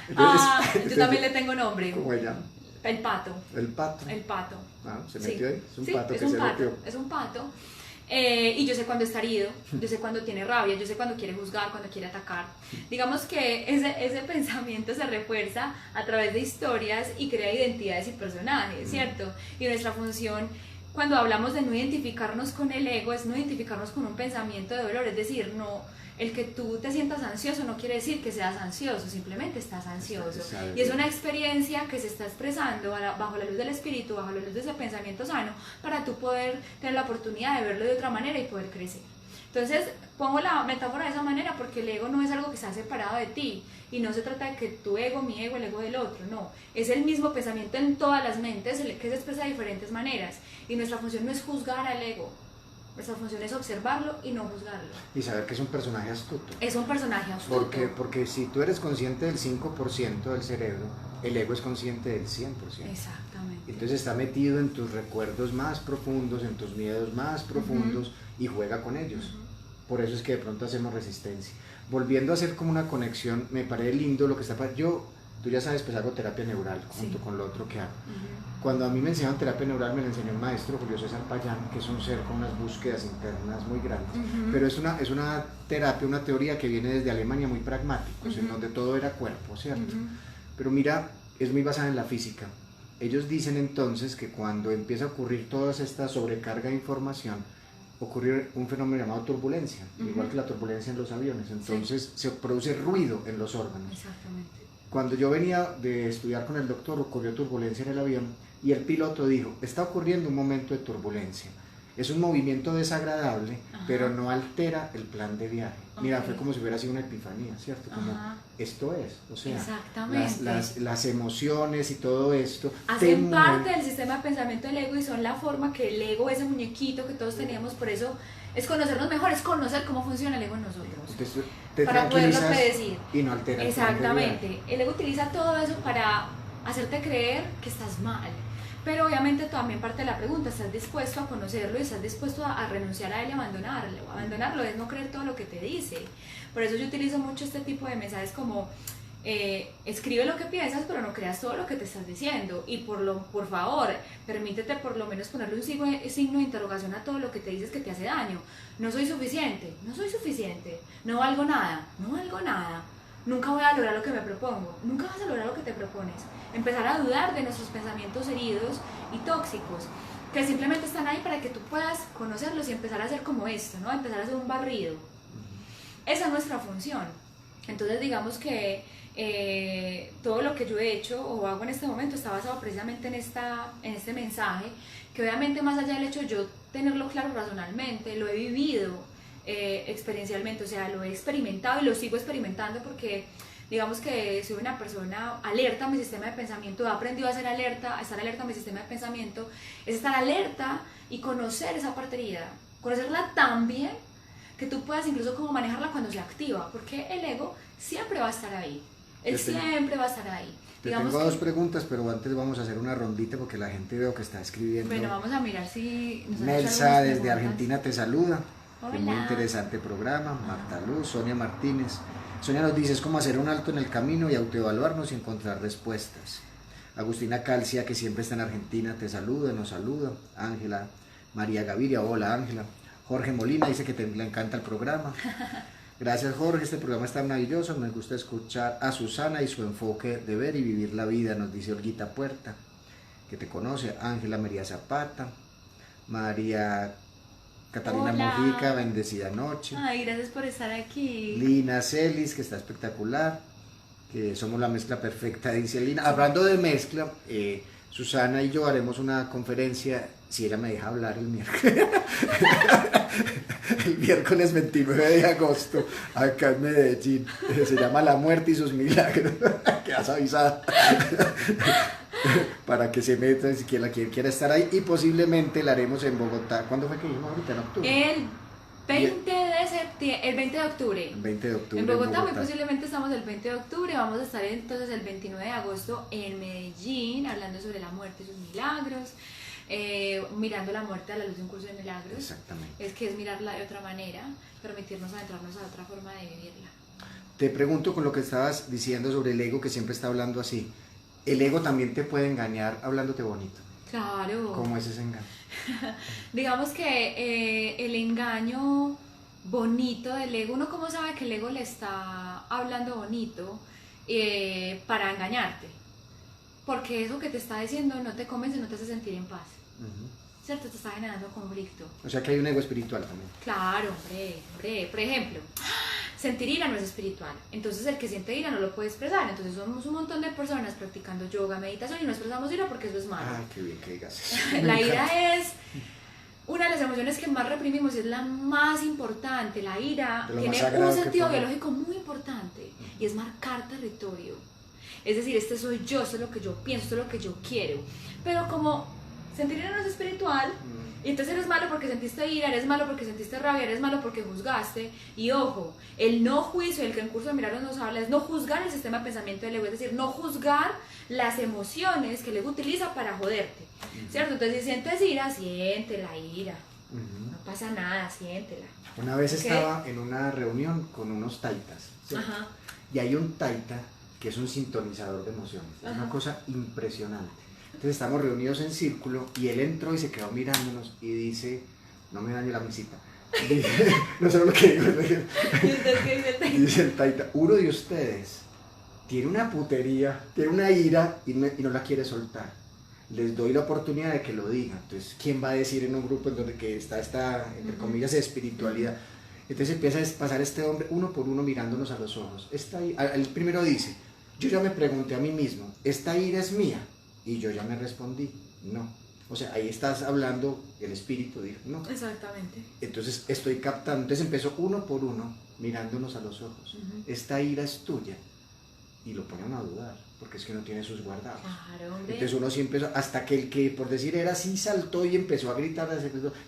Yo también le tengo nombre. ¿Cómo ella? El pato. El pato. El pato. Ah, se metió ahí. Es un pato es que un se pato, metió. es un pato. Y yo sé cuando está herido, yo sé cuando tiene rabia, yo sé cuando quiere juzgar, cuando quiere atacar. Digamos que ese pensamiento se refuerza a través de historias y crea identidades y personajes, ¿cierto? Y nuestra función, cuando hablamos de no identificarnos con el ego, es no identificarnos con un pensamiento de dolor, es decir, no... El que tú te sientas ansioso no quiere decir que seas ansioso, simplemente estás ansioso. Y es una experiencia que se está expresando bajo la luz del espíritu, bajo la luz de ese pensamiento sano, para tú poder tener la oportunidad de verlo de otra manera y poder crecer. Entonces, pongo la metáfora de esa manera porque el ego no es algo que está separado de ti. Y no se trata de que tu ego, mi ego, el ego del otro, no. Es el mismo pensamiento en todas las mentes que se expresa de diferentes maneras. Y nuestra función no es juzgar al ego. Nuestra función es observarlo y no juzgarlo. Y saber que es un personaje astuto. Es un personaje astuto. Porque si tú eres consciente del 5% del cerebro, el ego es consciente del 100%. Exactamente. Entonces está metido en tus recuerdos más profundos, en tus miedos más profundos y juega con ellos. Por eso es que de pronto hacemos resistencia. Volviendo a hacer como una conexión, me parece lindo lo que está pasando. Tú ya sabes, pues hago terapia neural junto con lo otro que hago. Cuando a mí me enseñaron terapia neural me la enseñó el maestro Julio César Payán, que es un ser con unas búsquedas internas muy grandes, pero es una terapia, una teoría que viene desde Alemania muy pragmáticos, en donde todo era cuerpo, ¿cierto? Pero mira, es muy basada en la física. Ellos dicen entonces que cuando empieza a ocurrir toda esta sobrecarga de información, ocurre un fenómeno llamado turbulencia, igual que la turbulencia en los aviones, entonces se produce ruido en los órganos. Exactamente. Cuando yo venía de estudiar con el doctor, ocurrió turbulencia en el avión y el piloto dijo, está ocurriendo un momento de turbulencia. Es un movimiento desagradable, Ajá. pero no altera el plan de viaje. Mira, Ok. fue como si hubiera sido una epifanía, ¿cierto? Como Ajá. esto es, o sea, Exactamente. las emociones y todo esto te Hacen parte mueven. del sistema de pensamiento del ego y son la forma que el ego, ese muñequito que todos teníamos, por eso es conocernos mejor, es conocer cómo funciona el ego en nosotros. Entonces, te Para poderlo tranquilizas predecir. y no altera el plan de viaje. Exactamente. El ego utiliza todo eso para hacerte creer que estás mal. Pero obviamente también parte de la pregunta, ¿estás dispuesto a conocerlo y estás dispuesto a renunciar a él y abandonarlo? Abandonarlo es no creer todo lo que te dice. Por eso yo utilizo mucho este tipo de mensajes como escribe lo que piensas, pero no creas todo lo que te estás diciendo. Y por favor, permítete por lo menos ponerle un signo de interrogación a todo lo que te dices que te hace daño. No soy suficiente, no soy suficiente, no valgo nada, no valgo nada. Nunca voy a lograr lo que me propongo, nunca vas a lograr lo que te propones. Empezar a dudar de nuestros pensamientos heridos y tóxicos, que simplemente están ahí para que tú puedas conocerlos y empezar a hacer como esto, ¿no? Empezar a hacer un barrido. Esa es nuestra función. Entonces digamos que todo lo que yo he hecho o hago en este momento está basado precisamente en este mensaje, que obviamente más allá del hecho de yo tenerlo claro racionalmente, lo he vivido experiencialmente, o sea, lo he experimentado y lo sigo experimentando porque digamos que soy una persona alerta a mi sistema de pensamiento, he aprendido a ser alerta, a estar alerta a mi sistema de pensamiento, es estar alerta y conocer esa parte herida, conocerla tan bien que tú puedas incluso como manejarla cuando se activa, porque el ego siempre va a estar ahí, él siempre va a estar ahí. Te Digamos tengo que, dos preguntas, pero antes vamos a hacer una rondita porque la gente veo que está escribiendo. bueno, vamos a mirar si nos han hecho Nelsa algunas desde preguntas. Argentina te saluda. Qué muy Hola. interesante programa. Marta Luz, Sonia Martínez. Sonia nos dice es como hacer un alto en el camino y autoevaluarnos y encontrar respuestas. Agustina Calcia, que siempre está en Argentina, te saluda, nos saluda. Ángela María Gaviria, hola Ángela. Jorge Molina dice que le encanta el programa. Gracias Jorge, este programa está maravilloso, me gusta escuchar a Susana y su enfoque de ver y vivir la vida, nos dice Olguita Puerta, que te conoce. Ángela María Zapata, María Catalina Hola. Mojica, bendecida noche. Ay, gracias por estar aquí. Lina Celis, que está espectacular, que somos la mezcla perfecta, dice Lina. Hablando de mezcla, Susana y yo haremos una conferencia, si ella me deja hablar el miércoles, el miércoles 29 de agosto, acá en Medellín. Se llama La muerte y sus milagros. Quedas avisada. Para que se meta, si quien quiera estar ahí, y posiblemente la haremos en Bogotá. ¿Cuándo fue que dijimos ahorita? ¿En octubre? El 20 de septiembre, el 20 de octubre. El 20 de octubre. En Bogotá, muy posiblemente estamos el 20 de octubre, vamos a estar entonces el 29 de agosto en Medellín, hablando sobre la muerte y sus milagros, mirando la muerte a la luz de un curso de milagros. Exactamente. Es que es mirarla de otra manera, permitirnos adentrarnos a otra forma de vivirla. Te pregunto con lo que estabas diciendo sobre el ego, que siempre está hablando así. El ego también te puede engañar hablándote bonito. Claro. ¿Cómo es ese engaño? Digamos que el engaño bonito del ego, uno cómo sabe que el ego le está hablando bonito para engañarte, porque eso que te está diciendo no te convence, no te hace sentir en paz, ¿cierto? Te está generando conflicto. O sea que hay un ego espiritual también. Claro, hombre, por ejemplo, sentir ira no es espiritual, entonces el que siente ira no lo puede expresar, entonces somos un montón de personas practicando yoga, meditación y no expresamos ira porque eso es malo. Ay, qué bien que digas eso. La ira es una de las emociones que más reprimimos y es la más importante. La ira tiene un sentido biológico muy importante y es marcar territorio. Es decir, este soy yo, esto es lo que yo pienso, esto es lo que yo quiero. Pero como sentir ira no es espiritual, y entonces eres malo porque sentiste ira, eres malo porque sentiste rabia, eres malo porque juzgaste. Y ojo, el no juicio, el que en Curso de Milagros nos habla, es no juzgar el sistema de pensamiento del ego, es decir, no juzgar las emociones que el ego utiliza para joderte, ¿cierto? Entonces si sientes ira, siente la ira, no pasa nada, siéntela. Una vez estaba en una reunión con unos taitas, ¿cierto? Ajá. Y hay un taita que es un sintonizador de emociones, es una cosa impresionante. Entonces estamos reunidos en círculo y él entró y se quedó mirándonos y dice, no me dañe la mesita, dice, no sé lo que digo, ¿Y usted qué dice el taita? dice el taita, uno de ustedes tiene una putería, tiene una ira y no la quiere soltar. Les doy la oportunidad de que lo digan. Entonces, ¿quién va a decir en un grupo en donde que está esta, entre comillas, espiritualidad? Entonces empieza a pasar este hombre uno por uno mirándonos a los ojos. El primero dice, yo ya me pregunté a mí mismo, ¿esta ira es mía? Y yo ya me respondí, no. O sea, ahí estás hablando, el espíritu dijo, no. Exactamente. Entonces estoy captando, entonces empezó uno por uno, mirándonos a los ojos. Esta ira es tuya. Y lo pone a uno a dudar, porque es que no tiene sus guardados. Claro, hombre. Entonces uno sí empezó, hasta que el que por decir era así saltó y empezó a gritar,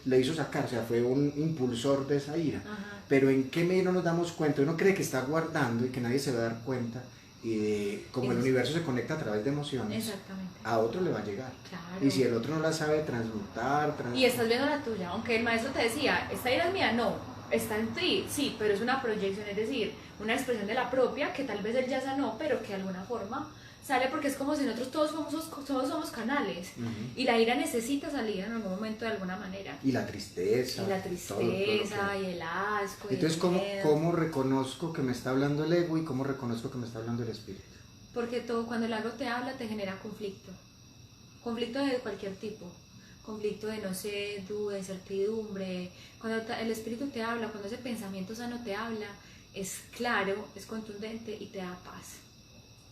le hizo sacar, o sea, fue un impulsor de esa ira. Ajá. Pero en qué medio no nos damos cuenta, uno cree que está guardando y que nadie se va a dar cuenta, y como el universo se conecta a través de emociones, exactamente, a otro le va a llegar. claro. Y si el otro no la sabe transmutar, Y estás viendo la tuya, aunque el maestro te decía, esta ira es mía, no, está en ti, sí, pero es una proyección, es decir, una expresión de la propia que tal vez él ya sanó, pero que de alguna forma sale, porque es como si nosotros todos somos canales. Y la ira necesita salir en algún momento de alguna manera. Y la tristeza. Y la tristeza, y el asco. Entonces, ¿cómo reconozco que me está hablando el ego y cómo reconozco que me está hablando el espíritu? Porque cuando el ego te habla te genera conflicto. Conflicto de cualquier tipo. Conflicto de, no sé, duda, incertidumbre. Cuando el espíritu te habla, cuando ese pensamiento sano te habla, es claro, es contundente y te da paz.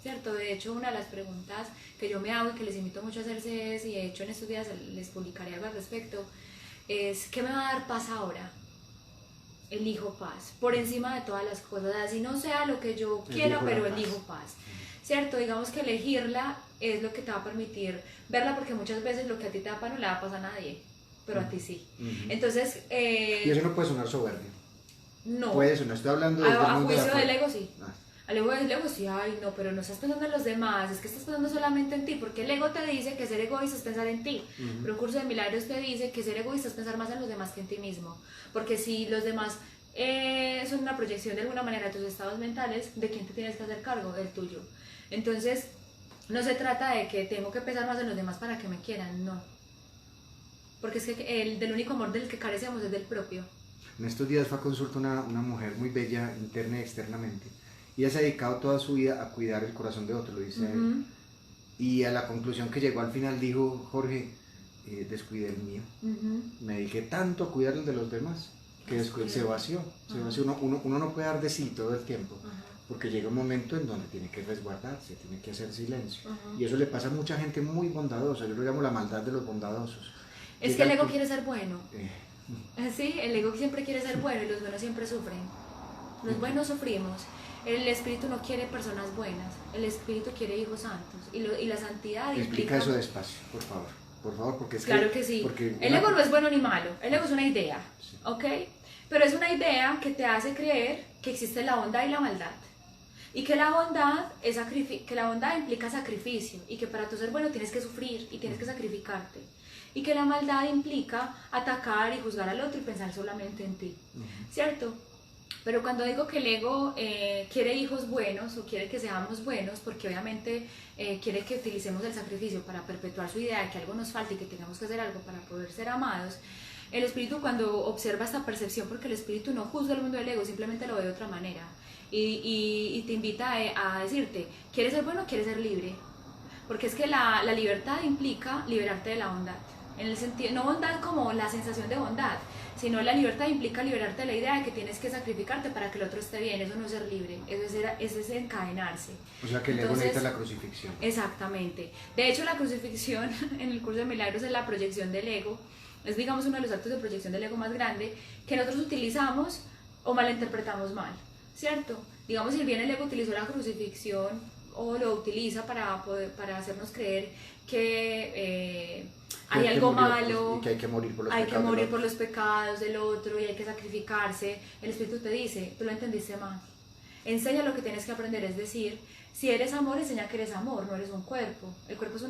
¿Cierto? De hecho, una de las preguntas que yo me hago y que les invito mucho a hacerse es, y de hecho en estos días les publicaré algo al respecto, es ¿qué me va a dar paz ahora? Elijo paz, por encima de todas las cosas, así no sea lo que yo quiera, pero elijo paz. ¿Cierto? Digamos que elegirla es lo que te va a permitir verla, porque muchas veces lo que a ti te da paz no le da paz a nadie, pero a ti sí. Entonces... y eso no puede sonar soberbio. No. Puede sonar, estoy hablando de... A juicio del ego sí. Al ego del ego sí, ay no, pero no estás pensando en los demás, es que estás pensando solamente en ti, porque el ego te dice que ser egoísta es pensar en ti, pero un curso de milagros te dice que ser egoísta es pensar más en los demás que en ti mismo, porque si los demás son una proyección de alguna manera de tus estados mentales, ¿de quién te tienes que hacer cargo? Del tuyo. Entonces, no se trata de que tengo que pensar más en los demás para que me quieran, no, porque es que del único amor del que carecemos es del propio. En estos días fue a consulta una mujer muy bella, interna y externamente. Y ella se ha dedicado toda su vida a cuidar el corazón de otro, lo dice él. Y a la conclusión que llegó al final dijo, Jorge, descuidé el mío. Me dediqué tanto a cuidar el de los demás que se vació. Uno no puede dar de sí todo el tiempo, porque llega un momento en donde tiene que resguardarse, tiene que hacer silencio. Y eso le pasa a mucha gente muy bondadosa, yo lo llamo la maldad de los bondadosos. Es que el ego quiere ser bueno. Sí, el ego siempre quiere ser bueno y los buenos siempre sufren. Los buenos sufrimos. El espíritu no quiere personas buenas, el espíritu quiere hijos santos. Y la santidad explica eso despacio, por favor, porque es claro que sí. El ego no es bueno ni malo, el ego es una idea, sí. ¿Ok? Pero es una idea que te hace creer que existe la bondad y la maldad. Y que la bondad, implica sacrificio, y que para tú ser bueno tienes que sufrir y tienes que sacrificarte. Y que la maldad implica atacar y juzgar al otro y pensar solamente en ti, ¿cierto? Pero cuando digo que el ego quiere hijos buenos o quiere que seamos buenos, porque obviamente quiere que utilicemos el sacrificio para perpetuar su idea de que algo nos falta y que tengamos que hacer algo para poder ser amados, el espíritu cuando observa esta percepción, porque el espíritu no juzga el mundo del ego, simplemente lo ve de otra manera, y te invita a decirte, ¿quieres ser bueno o quieres ser libre? Porque es que la libertad implica liberarte de la bondad. En el sentido, no bondad como la sensación de bondad, sino la libertad implica liberarte de la idea de que tienes que sacrificarte para que el otro esté bien. Eso no es ser libre, eso es encadenarse. O sea que el ego necesita la crucifixión. Exactamente. De hecho, la crucifixión en el curso de milagros es la proyección del ego. Es, digamos, uno de los actos de proyección del ego más grande que nosotros utilizamos o malinterpretamos mal, ¿cierto? Digamos, si bien el ego utilizó la crucifixión o lo utiliza para hacernos creer que hay algo malo, y que hay que morir por los pecados del otro y hay que sacrificarse, el espíritu te dice, tú lo entendiste mal. Enseña lo que tienes que aprender, es decir, si eres amor, enseña que eres amor, no eres un cuerpo. El cuerpo es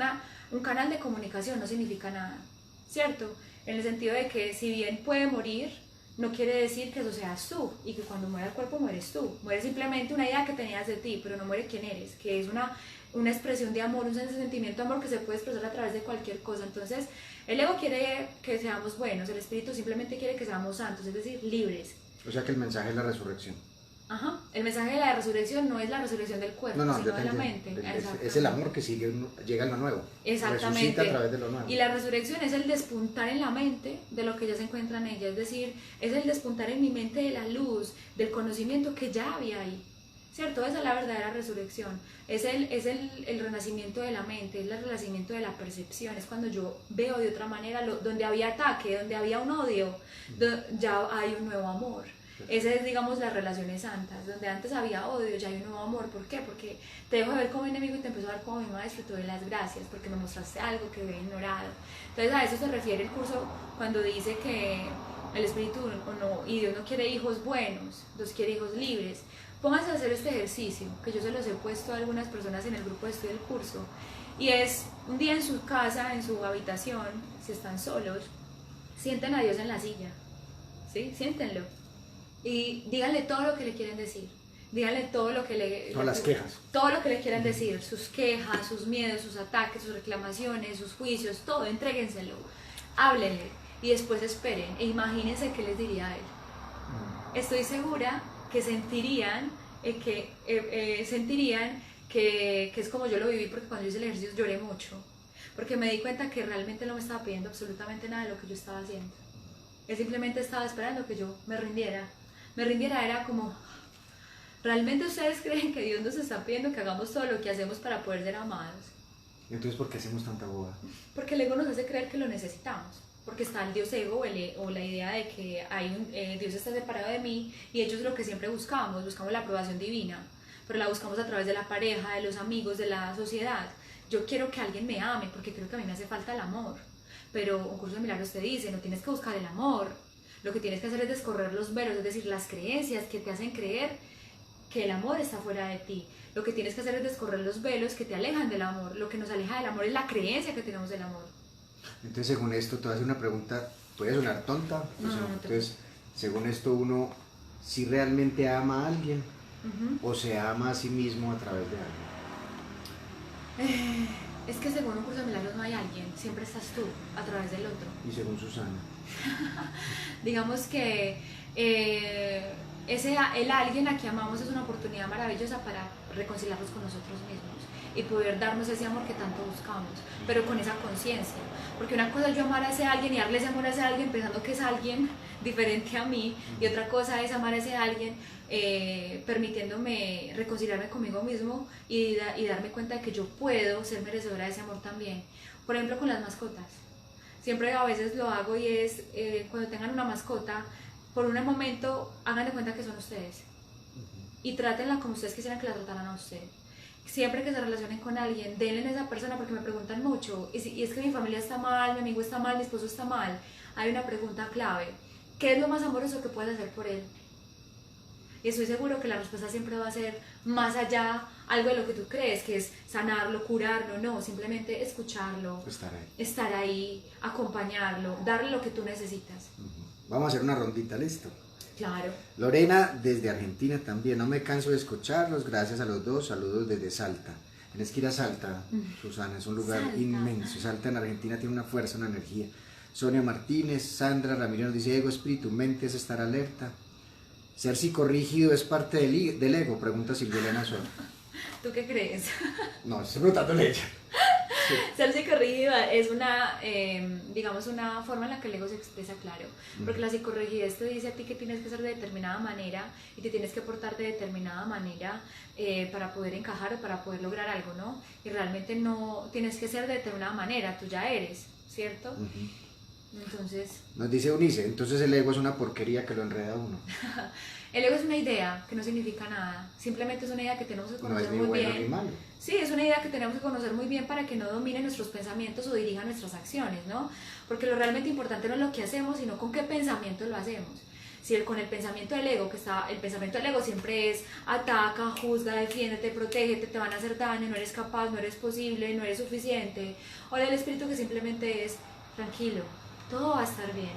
un canal de comunicación, no significa nada, ¿cierto? En el sentido de que si bien puede morir, no quiere decir que eso seas tú y que cuando muere el cuerpo mueres tú. Muere simplemente una idea que tenías de ti, pero no muere quién eres, que es una expresión de amor, un sentimiento de amor que se puede expresar a través de cualquier cosa. Entonces, el ego quiere que seamos buenos, el espíritu simplemente quiere que seamos santos, es decir, libres. O sea que el mensaje es la resurrección. Ajá, el mensaje de la resurrección no es la resurrección del cuerpo, sino de la mente. Es el amor que llega a lo nuevo. Exactamente. Resucita a través de lo nuevo. Y la resurrección es el despuntar en la mente de lo que ya se encuentra en ella, es decir, es el despuntar en mi mente de la luz, del conocimiento que ya había ahí, ¿cierto? Esa es la verdadera resurrección, es el renacimiento de la mente, es el renacimiento de la percepción, es cuando yo veo de otra manera, donde había ataque, donde había un odio, ya hay un nuevo amor. Esa es, digamos, las relaciones santas, donde antes había odio, ya hay un nuevo amor. ¿Por qué? Porque te dejo de ver como enemigo y te empiezo a ver como mi maestro, y te doy las gracias porque me mostraste algo que había ignorado. Entonces a eso se refiere el curso cuando dice que el Espíritu y Dios no quiere hijos buenos, Dios quiere hijos libres. Pónganse a hacer este ejercicio, que yo se los he puesto a algunas personas en el grupo de estudio del curso, y es un día en su casa, en su habitación, si están solos, sienten a Dios en la silla, ¿sí? Siéntenlo. Y díganle todo lo que le quieren decir. Díganle todo lo que le... Todas las quejas. Todo lo que le quieran decir. Sus quejas, sus miedos, sus ataques, sus reclamaciones, sus juicios, todo. Entréguenselo. Háblenle. Y después esperen. E imagínense qué les diría a él. Estoy segura que sentirían que es como yo lo viví, porque cuando yo hice el ejercicio lloré mucho. Porque me di cuenta que realmente no me estaba pidiendo absolutamente nada de lo que yo estaba haciendo. Él simplemente estaba esperando que yo me rindiera. Era como, ¿realmente ustedes creen que Dios nos está pidiendo que hagamos todo lo que hacemos para poder ser amados? Entonces, ¿por qué hacemos tanta boda? Porque el ego nos hace creer que lo necesitamos. Porque está el Dios ego o la idea de que Dios está separado de mí, y ellos es lo que siempre buscamos la aprobación divina, pero la buscamos a través de la pareja, de los amigos, de la sociedad. Yo quiero que alguien me ame porque creo que a mí me hace falta el amor, pero un curso de milagros te dice, no tienes que buscar el amor, lo que tienes que hacer es descorrer los velos, es decir, las creencias que te hacen creer que el amor está fuera de ti. Lo que tienes que hacer es descorrer los velos que te alejan del amor. Lo que nos aleja del amor es la creencia que tenemos del amor. Entonces, según esto, te voy a hacer una pregunta, puede sonar tonta. Entonces, según esto, uno, si realmente ama a alguien, o se ama a sí mismo a través de alguien. Es que según un curso de milagros no hay alguien, siempre estás tú a través del otro. Y según Susana. Digamos que el alguien a quien amamos es una oportunidad maravillosa para reconciliarnos con nosotros mismos y poder darnos ese amor que tanto buscamos, pero con esa conciencia. Porque una cosa es yo amar a ese alguien y darle ese amor a ese alguien pensando que es alguien diferente a mí, y otra cosa es amar a ese alguien permitiéndome reconciliarme conmigo mismo y darme cuenta de que yo puedo ser merecedora de ese amor también. Por ejemplo, con las mascotas. Siempre a veces lo hago, y es cuando tengan una mascota, por un momento hagan de cuenta que son ustedes y trátenla como ustedes quisieran que la trataran a usted. Siempre que se relacionen con alguien, denle a esa persona, porque me preguntan mucho, y es que mi familia está mal, mi amigo está mal, mi esposo está mal. Hay una pregunta clave: ¿qué es lo más amoroso que puedes hacer por él? Y estoy seguro que la respuesta siempre va a ser más allá, algo de lo que tú crees, que es sanarlo, curarlo. No, simplemente escucharlo, estar ahí, acompañarlo, darle lo que tú necesitas. Vamos a hacer una rondita, ¿listo? Claro. Lorena desde Argentina también, no me canso de escucharlos, gracias a los dos, saludos desde Salta. Tienes que ir a Salta, Susana, es un lugar inmenso. Salta en Argentina tiene una fuerza, una energía. Sonia Martínez, Sandra Ramírez nos dice, ego, espíritu, mente es estar alerta. Ser psicorrígido es parte del ego, pregunta Silvia Elena Soto. ¿Tú qué crees? No, estoy preguntándole a ella. Sí. Ser psicorrígida es digamos, una forma en la que el ego se expresa, claro, porque la psicorrigidez te dice a ti que tienes que ser de determinada manera y te tienes que portar de determinada manera para poder encajar o para poder lograr algo, ¿no? Y realmente no tienes que ser de determinada manera, tú ya eres, ¿cierto? Entonces... Nos dice Unice, entonces el ego es una porquería que lo enreda a uno. El ego es una idea que no significa nada, simplemente es una idea que tenemos que conocer muy bien. No es ni bueno ni malo. Sí, es una idea que tenemos que conocer muy bien para que no domine nuestros pensamientos o dirija nuestras acciones, ¿no? Porque lo realmente importante no es lo que hacemos, sino con qué pensamiento lo hacemos. Si con el pensamiento del ego, el pensamiento del ego siempre es ataca, juzga, defiéndete, protégete, te van a hacer daño, no eres capaz, no eres posible, no eres suficiente. O el espíritu que simplemente es tranquilo, todo va a estar bien,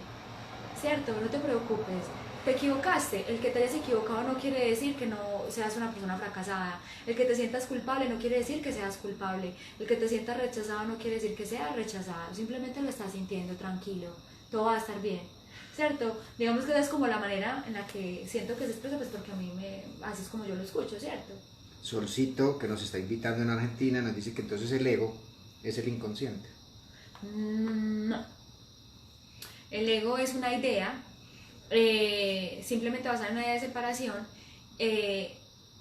¿cierto? No te preocupes. Te equivocaste, el que te hayas equivocado no quiere decir que no seas una persona fracasada, el que te sientas culpable no quiere decir que seas culpable, el que te sientas rechazado no quiere decir que seas rechazado, simplemente lo estás sintiendo, tranquilo, todo va a estar bien, ¿cierto? Digamos que esa es como la manera en la que siento que se expresa, pues porque a mí así es como yo lo escucho, ¿cierto? Solcito, que nos está invitando en Argentina, nos dice que entonces el ego es el inconsciente. No, el ego es una idea simplemente basada en una idea de separación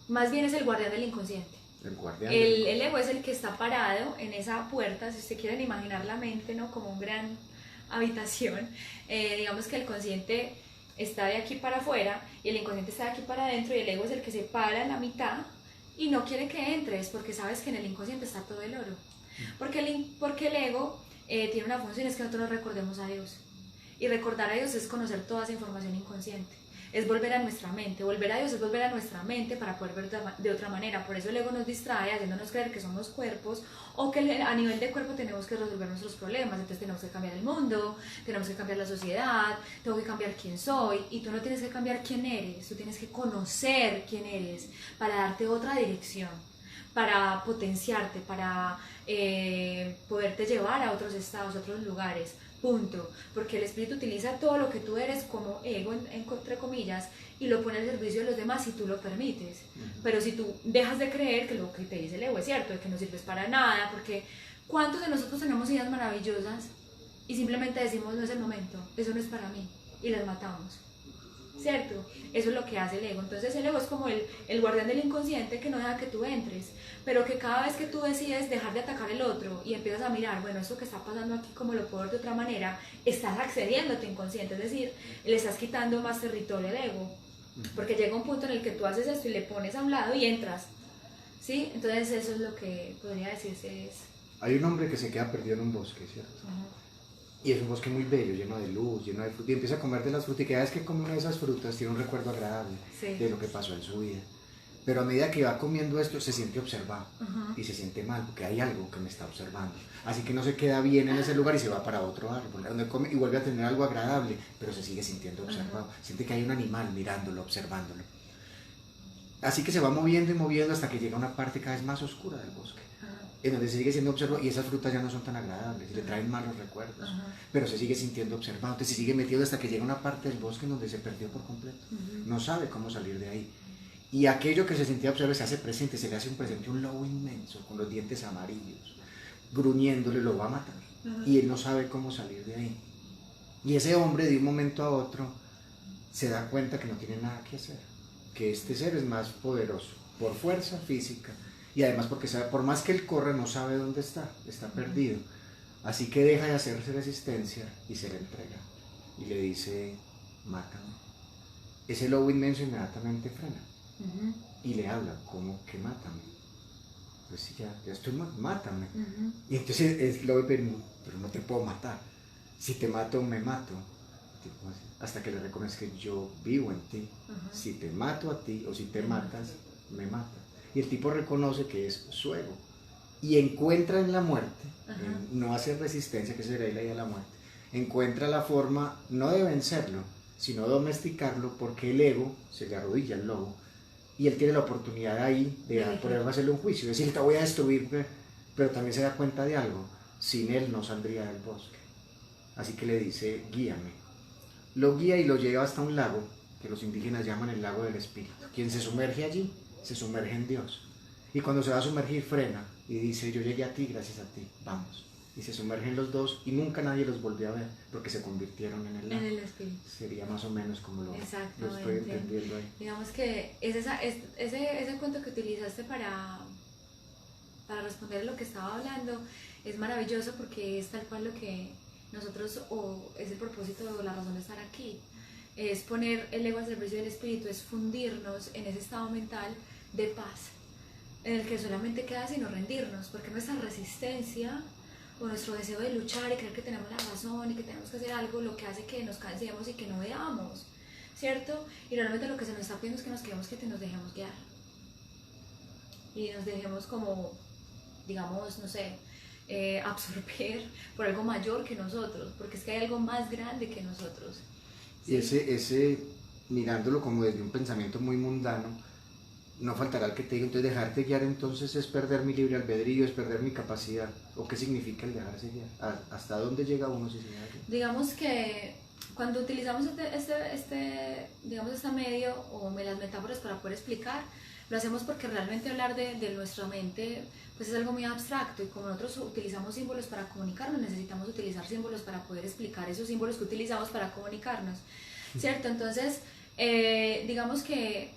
más bien es el guardián del inconsciente. El guardián. El ego es el que está parado en esa puerta, si ustedes quieren imaginar la mente, ¿no? Como una gran habitación. Digamos que el consciente está de aquí para afuera y el inconsciente está de aquí para adentro, y el ego es el que se para en la mitad y no quiere que entres porque sabes que en el inconsciente está todo el oro. Porque el ego tiene una función, es que nosotros recordemos a Dios. Y recordar a Dios es conocer toda esa información inconsciente. Es volver a nuestra mente. Volver a Dios es volver a nuestra mente para poder ver de otra manera. Por eso el ego nos distrae, haciéndonos creer que somos cuerpos, o que a nivel de cuerpo tenemos que resolver nuestros problemas. Entonces tenemos que cambiar el mundo, tenemos que cambiar la sociedad, tengo que cambiar quién soy. Y tú no tienes que cambiar quién eres, tú tienes que conocer quién eres para darte otra dirección, para potenciarte, para poderte llevar a otros estados, a otros lugares. Punto. Porque el espíritu utiliza todo lo que tú eres como ego, entre comillas, y lo pone al servicio de los demás si tú lo permites. Pero si tú dejas de creer que lo que te dice el ego es cierto, de que no sirves para nada, porque ¿cuántos de nosotros tenemos ideas maravillosas y simplemente decimos no es el momento, eso no es para mí, y las matamos? ¿Cierto? Eso es lo que hace el ego. Entonces el ego es como el guardián del inconsciente que no deja que tú entres, pero que cada vez que tú decides dejar de atacar el otro y empiezas a mirar, bueno, esto que está pasando aquí, como lo puedo ver de otra manera, estás accediendo a tu inconsciente, es decir, le estás quitando más territorio al ego, porque llega un punto en el que tú haces esto y le pones a un lado y entras, ¿sí? Entonces eso es lo que podría decirse es... Hay un hombre que se queda perdido en un bosque, ¿cierto? Y es un bosque muy bello, lleno de luz, lleno de fruta, y empieza a comer de las frutas, y cada vez que come una de esas frutas tiene un recuerdo agradable de lo que pasó en su vida. Pero a medida que va comiendo esto, se siente observado, y se siente mal, porque hay algo que me está observando. Así que no se queda bien en ese lugar y se va para otro árbol, donde come y vuelve a tener algo agradable, pero se sigue sintiendo observado. Siente que hay un animal mirándolo, observándolo. Así que se va moviendo y moviendo hasta que llega a una parte cada vez más oscura del bosque, en donde se sigue siendo observado, y esas frutas ya no son tan agradables, le traen malos recuerdos, pero se sigue sintiendo observado. Entonces se sigue metido hasta que llega a una parte del bosque en donde se perdió por completo, no sabe cómo salir de ahí, y aquello que se sentía observado se hace presente, se le hace un presente, un lobo inmenso con los dientes amarillos, gruñéndole, lo va a matar, y él no sabe cómo salir de ahí. Y ese hombre de un momento a otro se da cuenta que no tiene nada que hacer, que este ser es más poderoso por fuerza física, y además porque sabe, por más que él corra, no sabe dónde está perdido. Así que deja de hacerse resistencia y se le entrega. Y le dice, mátame. Ese lobo inmenso inmediatamente frena. Y le habla, ¿cómo que mátame? Pues sí, ya estoy mátame. Y entonces el lobo, pero no te puedo matar. Si te mato, me mato. Hasta que le reconoces que yo vivo en ti. Si te mato a ti o si te matas, me matas. Y el tipo reconoce que es su ego y encuentra en la muerte, en no hacer resistencia, que sería la idea de la muerte, encuentra la forma no de vencerlo, sino de domesticarlo, porque el ego se le arrodilla al lobo y él tiene la oportunidad ahí de poder hacerle un juicio, decir, te voy a destruir, pero también se da cuenta de algo, sin él no saldría del bosque. Así que le dice, guíame. Lo guía y lo lleva hasta un lago que los indígenas llaman el lago del espíritu. Quien se sumerge allí se sumerge en Dios, y cuando se va a sumergir frena y dice, yo llegué a ti gracias a ti, vamos, y se sumergen los dos y nunca nadie los volvió a ver porque se convirtieron en el lago. En el espíritu. Sería más o menos como lo estoy entendiendo ahí. Digamos que es ese cuento que utilizaste para responder lo que estaba hablando es maravilloso, porque es tal cual lo que nosotros, o es el propósito o la razón de estar aquí. Es poner el ego al servicio del espíritu, es fundirnos en ese estado mental de paz, en el que solamente queda sino rendirnos, porque nuestra resistencia o nuestro deseo de luchar y creer que tenemos la razón y que tenemos que hacer algo, lo que hace que nos cansemos y que no veamos, ¿cierto? Y realmente lo que se nos está pidiendo es que nos quedemos quietos y nos dejemos guiar. Y nos dejemos como, digamos, no sé, absorber por algo mayor que nosotros, porque es que hay algo más grande que nosotros. Y ese, mirándolo como desde un pensamiento muy mundano, no faltará el que te diga, entonces dejarte guiar entonces es perder mi libre albedrío, es perder mi capacidad. ¿O qué significa el dejarse guiar? ¿Hasta dónde llega uno si se deja guiar? Digamos que cuando utilizamos digamos, este medio o las metáforas para poder explicar, lo hacemos porque realmente hablar de nuestra mente pues es algo muy abstracto, y como nosotros utilizamos símbolos para comunicarnos, necesitamos utilizar símbolos para poder explicar esos símbolos que utilizamos para comunicarnos, ¿cierto? Entonces, digamos que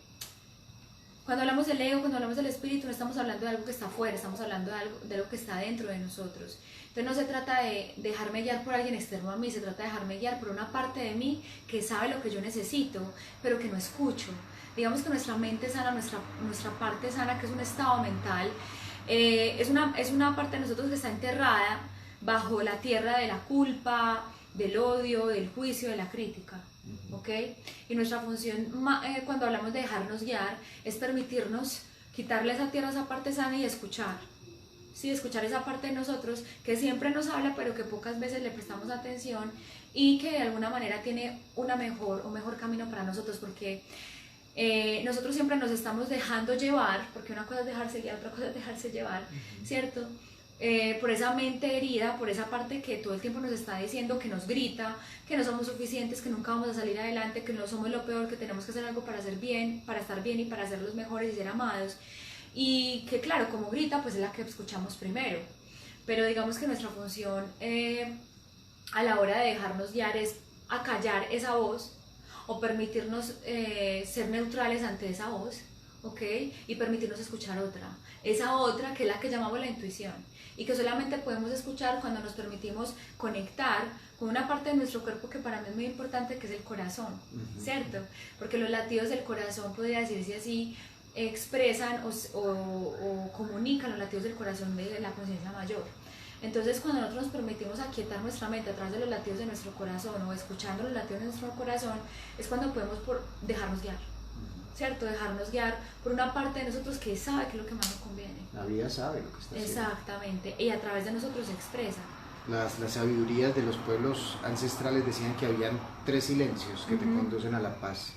Cuando hablamos del ego, cuando hablamos del espíritu, no estamos hablando de algo que está afuera, estamos hablando de algo que está dentro de nosotros. Entonces no se trata de dejarme guiar por alguien externo a mí, se trata de dejarme guiar por una parte de mí que sabe lo que yo necesito, pero que no escucho. Digamos que nuestra mente sana, nuestra parte sana, que es un estado mental, es una parte de nosotros que está enterrada bajo la tierra de la culpa, del odio, del juicio, de la crítica. ¿Ok? Y nuestra función cuando hablamos de dejarnos guiar es permitirnos quitarle esa tierra, esa parte sana y escuchar. Sí, escuchar esa parte de nosotros que siempre nos habla pero que pocas veces le prestamos atención y que de alguna manera tiene un mejor camino para nosotros, porque nosotros siempre nos estamos dejando llevar, porque una cosa es dejarse guiar, otra cosa es dejarse llevar, ¿cierto? Por esa mente herida, por esa parte que todo el tiempo nos está diciendo, que nos grita, que no somos suficientes, que nunca vamos a salir adelante, que no somos lo peor, que tenemos que hacer algo para hacer bien, para estar bien y para ser los mejores y ser amados. Y que claro, como grita, pues es la que escuchamos primero. Pero digamos que nuestra función a la hora de dejarnos guiar es acallar esa voz o permitirnos ser neutrales ante esa voz, ¿ok? Y permitirnos escuchar esa otra que es la que llamamos la intuición, y que solamente podemos escuchar cuando nos permitimos conectar con una parte de nuestro cuerpo que para mí es muy importante, que es el corazón, ¿cierto? Porque los latidos del corazón, podría decirse así, expresan o comunican los latidos del corazón de la conciencia mayor. Entonces cuando nosotros nos permitimos aquietar nuestra mente a través de los latidos de nuestro corazón o escuchando los latidos de nuestro corazón, es cuando podemos dejarnos guiar, ¿cierto? Dejarnos guiar por una parte de nosotros que sabe que es lo que más nos conviene. La vida sabe lo que está haciendo. Exactamente, y a través de nosotros se expresa. Las sabidurías de los pueblos ancestrales decían que habían 3 silencios que te conducen a la paz.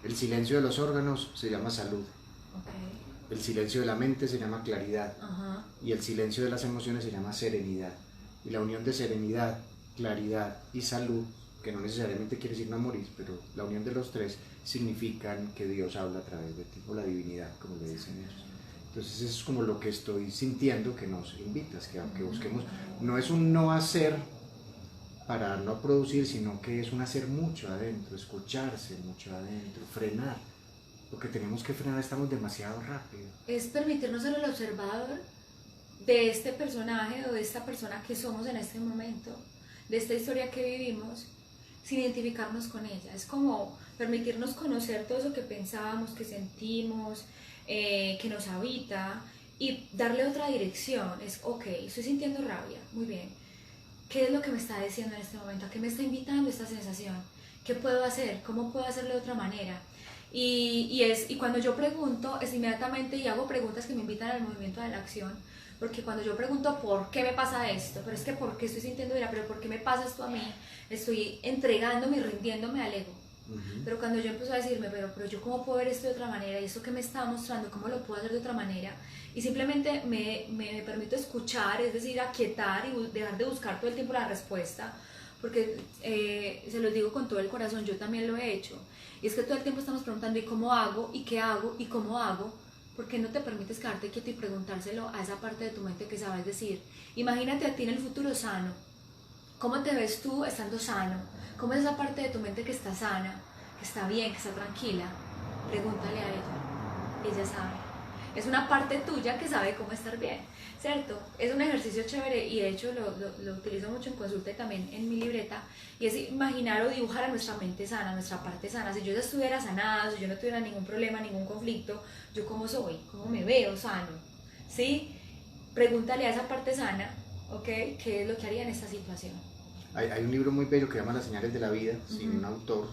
El silencio de los órganos se llama salud. El silencio de la mente se llama claridad. Y el silencio de las emociones se llama serenidad. Y la unión de serenidad, claridad y salud, que no necesariamente quiere decir no morir, pero la unión de los 3 significan que Dios habla a través de ti, o la divinidad, como le dicen ellos. Entonces eso es como lo que estoy sintiendo que nos invitas, que busquemos. No es un no hacer para no producir, sino que es un hacer mucho adentro, escucharse mucho adentro, frenar. Porque tenemos que frenar, estamos demasiado rápido. Es permitirnos ser el observador de este personaje o de esta persona que somos en este momento, de esta historia que vivimos, sin identificarnos con ella. Es como permitirnos conocer todo eso que pensábamos, que sentimos, que nos habita, y darle otra dirección. Es ok, estoy sintiendo rabia, muy bien. ¿Qué es lo que me está diciendo en este momento? ¿A qué me está invitando esta sensación? ¿Qué puedo hacer? ¿Cómo puedo hacerlo de otra manera? Y cuando yo pregunto, es inmediatamente, y hago preguntas que me invitan al movimiento de la acción, porque cuando yo pregunto por qué me pasa esto, pero es que por qué estoy sintiendo ira, pero por qué me pasa esto a mí, estoy entregándome y rindiéndome al ego. Pero cuando yo empiezo a decirme, pero yo cómo puedo ver esto de otra manera, y esto que me está mostrando, cómo lo puedo hacer de otra manera, y simplemente me permito escuchar, es decir, aquietar y dejar de buscar todo el tiempo la respuesta, porque se los digo con todo el corazón, yo también lo he hecho. Y es que todo el tiempo estamos preguntando, ¿y cómo hago? ¿Y qué hago? ¿Y cómo hago? ¿Por qué no te permites quedarte quieto y preguntárselo a esa parte de tu mente que sabes decir? Imagínate a ti en el futuro sano. ¿Cómo te ves tú estando sano? ¿Cómo es esa parte de tu mente que está sana, que está bien, que está tranquila? Pregúntale a ella. Ella sabe. Es una parte tuya que sabe cómo estar bien, ¿cierto? Es un ejercicio chévere y de hecho lo utilizo mucho en consulta y también en mi libreta, y es imaginar o dibujar a nuestra mente sana, nuestra parte sana. Si yo ya estuviera sanada, si yo no tuviera ningún problema, ningún conflicto, ¿yo cómo soy? ¿Cómo me veo sano? ¿Sí? Pregúntale a esa parte sana, ¿ok? ¿Qué es lo que haría en esta situación? Hay un libro muy bello que se llama Las señales de la vida, sin un autor,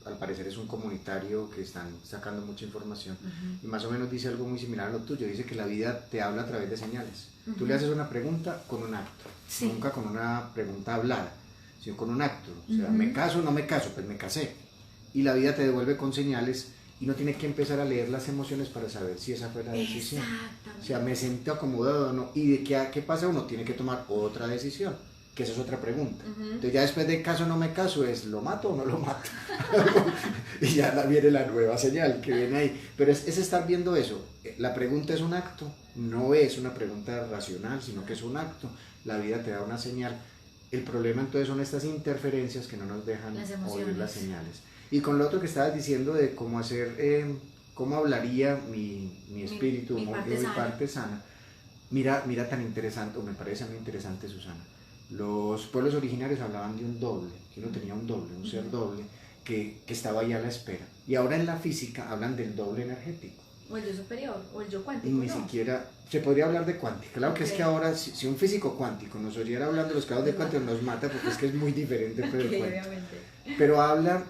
al parecer es un comunitario que están sacando mucha información, y más o menos dice algo muy similar a lo tuyo. Dice que la vida te habla a través de señales. Tú le haces una pregunta con un acto, nunca con una pregunta hablada, sino con un acto. O sea, ¿me caso o no me caso? Pues me casé. Y la vida te devuelve con señales, y no tiene que empezar a leer las emociones para saber si esa fue la decisión. O sea, me siento acomodado o no, y de qué pasa, uno tiene que tomar otra decisión, que esa es otra pregunta. Entonces ya después de caso o no me caso es, ¿lo mato o no lo mato? Y ya viene la nueva señal que viene ahí. Pero es estar viendo eso. La pregunta es un acto, no es una pregunta racional, sino que es un acto. La vida te da una señal. El problema entonces son estas interferencias que no nos dejan oír las señales. Y con lo otro que estabas diciendo de cómo hacer ¿cómo hablaría mi espíritu, mi parte sana? Mira tan interesante, o me parece a mí interesante, Susana. Los pueblos originarios hablaban de un doble, que uno tenía un doble, un ser doble, que estaba ahí a la espera. Y ahora en la física hablan del doble energético. O el yo superior, o el yo cuántico. Ni siquiera se podría hablar de cuántica. Claro que es que ahora, si un físico cuántico nos oyera hablando de los grados de cuántico, nos mata, porque es que es muy diferente. Pero habla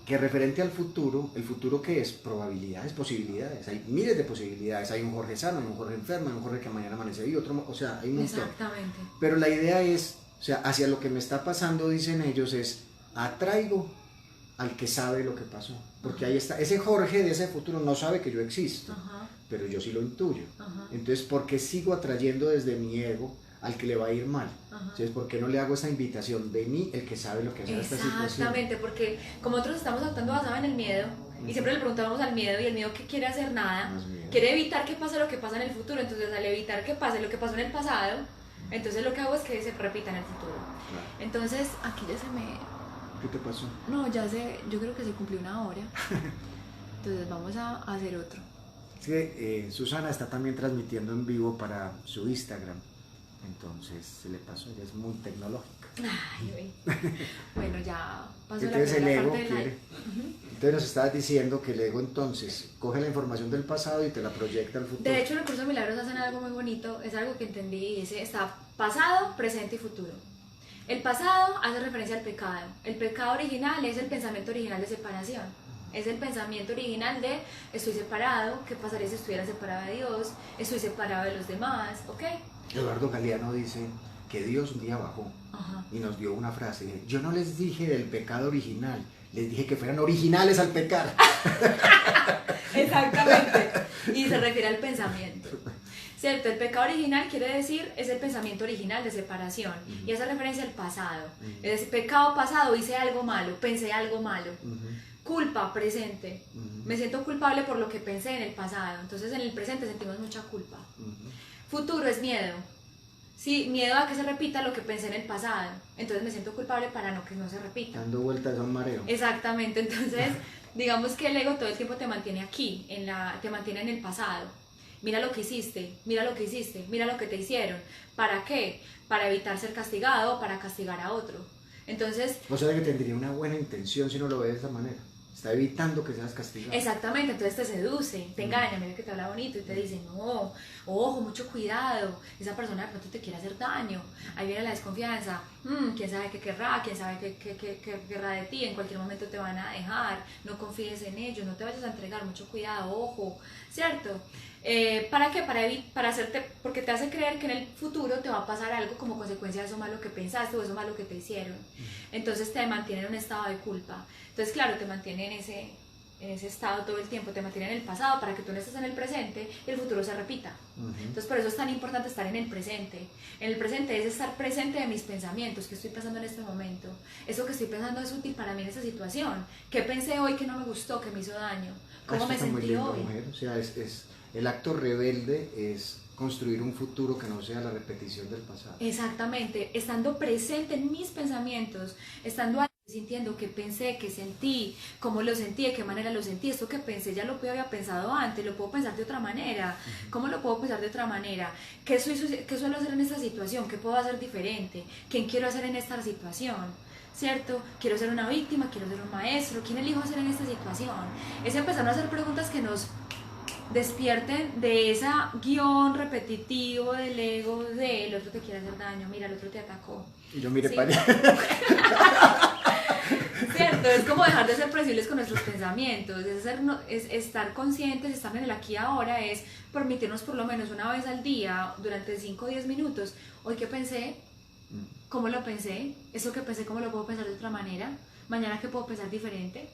que referente al futuro, ¿el futuro qué es? Probabilidades, posibilidades. Hay miles de posibilidades. Hay un Jorge sano, hay un Jorge enfermo, hay un Jorge que mañana amanece y otro, o sea, hay un montón. Exactamente. Pero la idea es, o sea, hacia lo que me está pasando, dicen ellos, es atraigo al que sabe lo que pasó. Porque ahí está, ese Jorge de ese futuro no sabe que yo existo, pero yo sí lo intuyo. Entonces, ¿por qué sigo atrayendo desde mi ego al que le va a ir mal? Entonces, ¿por qué no le hago esa invitación de mí, el que sabe lo que hace esta situación? Exactamente, porque como nosotros estamos actuando basado en el miedo, y siempre le preguntábamos al miedo, y el miedo que quiere hacer nada, quiere evitar que pase lo que pasa en el futuro. Entonces, al evitar que pase lo que pasó en el pasado, entonces lo que hago es que se repita en el futuro. Claro. Entonces, aquí ya se me... ¿Qué te pasó? No, yo creo que se cumplió una hora. Entonces vamos a hacer otro. Sí, Susana está también transmitiendo en vivo para su Instagram. Entonces se le pasó, ella es muy tecnológica. Ay, bueno, ya pasó. Entonces la el ego parte quiere. Entonces nos estabas diciendo que el ego entonces coge la información del pasado y te la proyecta al futuro. De hecho, en el curso de Milagros hacen algo muy bonito, es algo que entendí, y dice, está pasado, presente y futuro. El pasado hace referencia al pecado. El pecado original es el pensamiento original de separación. Es el pensamiento original de estoy separado, ¿qué pasaría si estuviera separado de Dios? Estoy separado de los demás, ¿ok? Eduardo Galeano dice que Dios un día bajó y nos dio una frase. Yo no les dije del pecado original, les dije que fueran originales al pecar. Exactamente. Y se refiere al pensamiento. ¿Cierto? El pecado original quiere decir, es el pensamiento original de separación, y hace referencia al pasado. Es pecado pasado, hice algo malo, pensé algo malo. Culpa, presente. Me siento culpable por lo que pensé en el pasado. Entonces en el presente sentimos mucha culpa. Futuro es miedo. Sí, miedo a que se repita lo que pensé en el pasado. Entonces me siento culpable para que no se repita. Dando vueltas a un mareo. Exactamente. Entonces, digamos que el ego todo el tiempo te mantiene aquí, te mantiene en el pasado. Mira lo que hiciste, mira lo que hiciste, mira lo que te hicieron. ¿Para qué? Para evitar ser castigado o para castigar a otro. Entonces... O sea que tendría una buena intención si no lo ve de esa manera. Está evitando que seas castigado. Exactamente, entonces te seduce, te engaña, mira que te habla bonito y te dice, no, ojo, mucho cuidado, esa persona de pronto te quiere hacer daño. Ahí viene la desconfianza, quién sabe qué querrá, quién sabe qué querrá de ti, en cualquier momento te van a dejar, no confíes en ellos, no te vayas a entregar, mucho cuidado, ojo, ¿cierto? ¿Para qué? Para hacerte, porque te hace creer que en el futuro te va a pasar algo como consecuencia de eso malo que pensaste o eso malo que te hicieron. Entonces te mantiene en un estado de culpa. Entonces, claro, te mantiene en ese estado todo el tiempo, te mantiene en el pasado para que tú no estés en el presente y el futuro se repita. Entonces, por eso es tan importante estar en el presente. En el presente es estar presente de mis pensamientos, qué estoy pensando en este momento. Eso que estoy pensando es útil para mí en esta situación. ¿Qué pensé hoy que no me gustó, que me hizo daño? ¿Cómo me sentí hoy? Mujer. O sea, el acto rebelde es construir un futuro que no sea la repetición del pasado. Exactamente, estando presente en mis pensamientos, estando ahí sintiendo qué pensé, qué sentí, cómo lo sentí, de qué manera lo sentí. Esto que pensé ya lo había pensado antes, lo puedo pensar de otra manera. ¿Cómo lo puedo pensar de otra manera? ¿Qué suelo hacer en esta situación? ¿Qué puedo hacer diferente? ¿Quién quiero hacer en esta situación? ¿Cierto? ¿Quiero ser una víctima? ¿Quiero ser un maestro? ¿Quién elijo hacer en esta situación? Es empezar a hacer preguntas que nos despierten de ese guión repetitivo del ego de el otro te quiere hacer daño, mira, el otro te atacó. Y yo mire, ¿sí? para Cierto, es como dejar de ser previsibles con nuestros pensamientos, es estar conscientes, estar en el aquí y ahora, es permitirnos por lo menos una vez al día, durante 5 o 10 minutos, hoy qué pensé, cómo lo pensé, eso que pensé, cómo lo puedo pensar de otra manera, mañana qué puedo pensar diferente,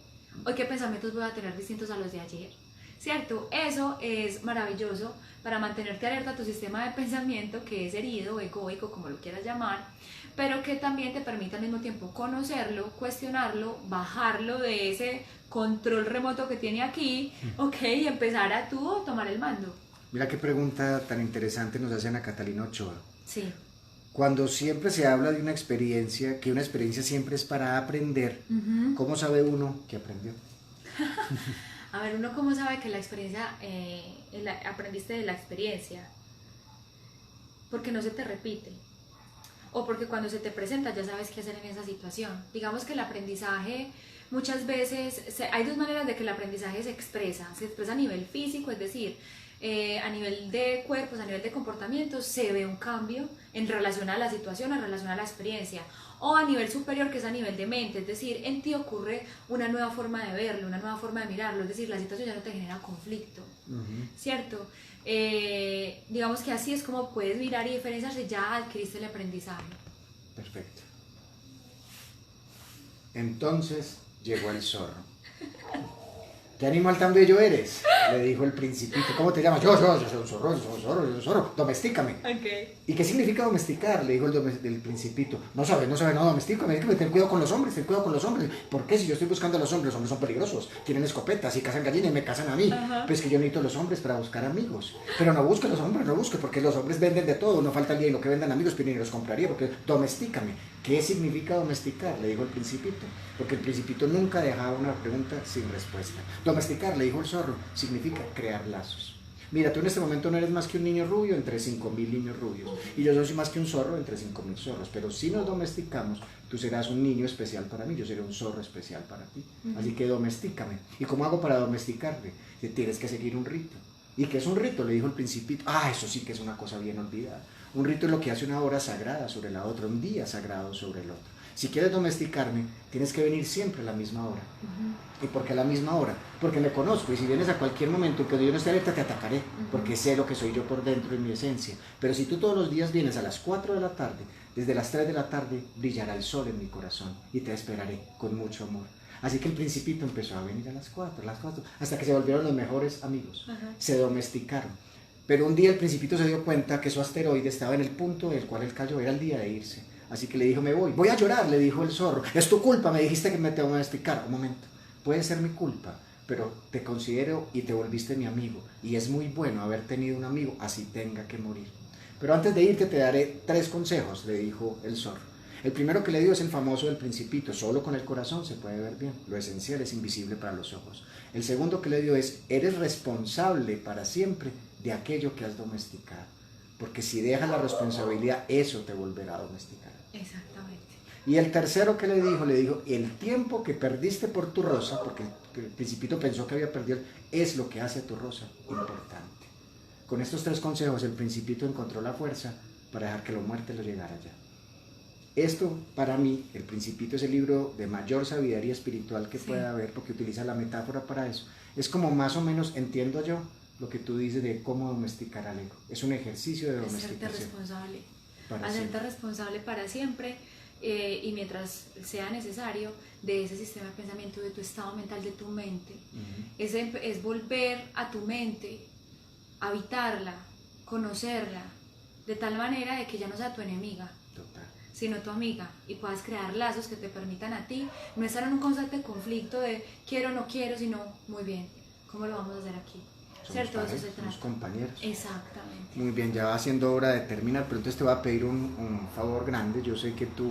hoy qué pensamientos voy a tener distintos a los de ayer. ¿Cierto? Eso es maravilloso para mantenerte alerta a tu sistema de pensamiento que es herido, egoico, como lo quieras llamar, pero que también te permite al mismo tiempo conocerlo, cuestionarlo, bajarlo de ese control remoto que tiene aquí, ¿ok? Y empezar a tú tomar el mando. Mira qué pregunta tan interesante nos hacen a Catalina Ochoa. Sí. Cuando siempre se habla de una experiencia, que una experiencia siempre es para aprender, ¿cómo sabe uno que aprendió? A ver, uno cómo sabe que la experiencia, aprendiste de la experiencia, porque no se te repite, o porque cuando se te presenta ya sabes qué hacer en esa situación. Digamos que el aprendizaje muchas veces, hay dos maneras de que el aprendizaje se expresa a nivel físico, es decir, a nivel de cuerpos, a nivel de comportamientos, se ve un cambio en relación a la situación, en relación a la experiencia, o a nivel superior, que es a nivel de mente, es decir, en ti ocurre una nueva forma de verlo, una nueva forma de mirarlo, es decir, la situación ya no te genera conflicto, ¿cierto? Digamos que así es como puedes mirar y diferenciarse, ya adquiriste el aprendizaje. Perfecto. Entonces llegó el zorro. ¿Qué animal tan bello eres? Le dijo el principito. ¿Cómo te llamas? Yo soy un zorro, yo soy un zorro, yo soy un zorro. Domestícame. Okay. ¿Y qué significa domesticar? Le dijo el principito. No sabes, no domestícame. Ten cuidado con los hombres, ten cuidado con los hombres. ¿Por qué? Si yo estoy buscando a los hombres son peligrosos. Tienen escopetas y cazan gallinas y me cazan a mí. Pues que yo necesito los hombres para buscar amigos. Pero no busque los hombres, no busque, porque los hombres venden de todo. No falta el día en lo que vendan amigos, pero ni los compraría, porque domestícame. ¿Qué significa domesticar? Le dijo el principito. Porque el principito nunca dejaba una pregunta sin respuesta. Domesticar, le dijo el zorro, significa crear lazos. Mira, tú en este momento no eres más que un niño rubio entre 5.000 niños rubios. Y yo soy más que un zorro entre 5.000 zorros. Pero si nos domesticamos, tú serás un niño especial para mí, yo seré un zorro especial para ti. Así que domestícame. ¿Y cómo hago para domesticarte? Tienes que seguir un rito. ¿Y qué es un rito? Le dijo el principito. Ah, eso sí que es una cosa bien olvidada. Un rito es lo que hace una hora sagrada sobre la otra, un día sagrado sobre el otro. Si quieres domesticarme, tienes que venir siempre a la misma hora. ¿Y por qué a la misma hora? Porque me conozco, y si vienes a cualquier momento que yo no esté alerta, te atacaré, porque sé lo que soy yo por dentro en mi esencia. Pero si tú todos los días vienes a las 4 de la tarde, desde las 3 de la tarde brillará el sol en mi corazón, y te esperaré con mucho amor. Así que el principito empezó a venir a las 4, hasta que se volvieron los mejores amigos. Se domesticaron. Pero un día el principito se dio cuenta que su asteroide estaba en el punto del cual él cayó, era el día de irse. Así que le dijo, me voy a llorar, le dijo el zorro. Es tu culpa, me dijiste que me tengo que domesticar. Un momento, puede ser mi culpa, pero te considero y te volviste mi amigo. Y es muy bueno haber tenido un amigo, así tenga que morir. Pero antes de irte te daré 3 consejos, le dijo el zorro. El primero que le dio es el famoso del principito, solo con el corazón se puede ver bien, lo esencial es invisible para los ojos. El segundo que le dio es, eres responsable para siempre de aquello que has domesticado, porque si dejas la responsabilidad, eso te volverá a domesticar. Exactamente. Y el tercero que le dijo, el tiempo que perdiste por tu rosa, porque el principito pensó que había perdido, es lo que hace a tu rosa importante. Con estos 3 consejos, el principito encontró la fuerza para dejar que la muerte lo llegara allá. Esto, para mí, El Principito es el libro de mayor sabiduría espiritual que pueda haber, porque utiliza la metáfora para eso. Es como más o menos, entiendo yo, lo que tú dices de cómo domesticar al ego. Es un ejercicio de domesticación. Hacerte responsable. Hacerte responsable para siempre, y mientras sea necesario, de ese sistema de pensamiento, de tu estado mental, de tu mente. Es volver a tu mente, habitarla, conocerla, de tal manera de que ya no sea tu enemiga. Total. Sino tu amiga, y puedas crear lazos que te permitan a ti no estar en un constante conflicto de quiero o no quiero, sino muy bien, ¿cómo lo vamos a hacer aquí? ¿Cierto? Eso se trata. Somos compañeros. Exactamente. Muy bien, ya va siendo hora de terminar, pero entonces te voy a pedir un favor grande. Yo sé que tú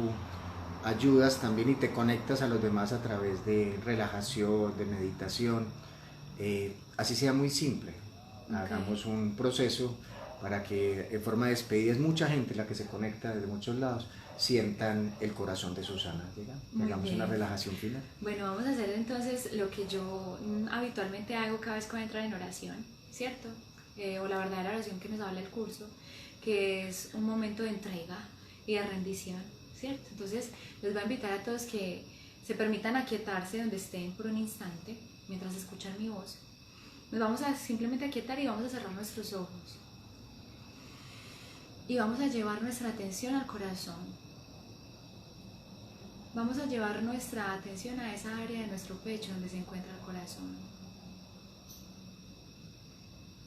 ayudas también y te conectas a los demás a través de relajación, de meditación. Así sea muy simple. Hagamos un proceso para que en forma de despedida, es mucha gente la que se conecta desde muchos lados, sientan el corazón de Susana. Hagamos una relajación final. Bueno, vamos a hacer entonces lo que yo habitualmente hago cada vez que voy a entrar en oración, ¿cierto? O la verdadera oración que nos habla el curso, que es un momento de entrega y de rendición, ¿cierto? Entonces les voy a invitar a todos que se permitan aquietarse donde estén por un instante, mientras escuchan mi voz. Nos vamos a simplemente aquietar y vamos a cerrar nuestros ojos. Y vamos a llevar nuestra atención al corazón. Vamos a llevar nuestra atención a esa área de nuestro pecho donde se encuentra el corazón.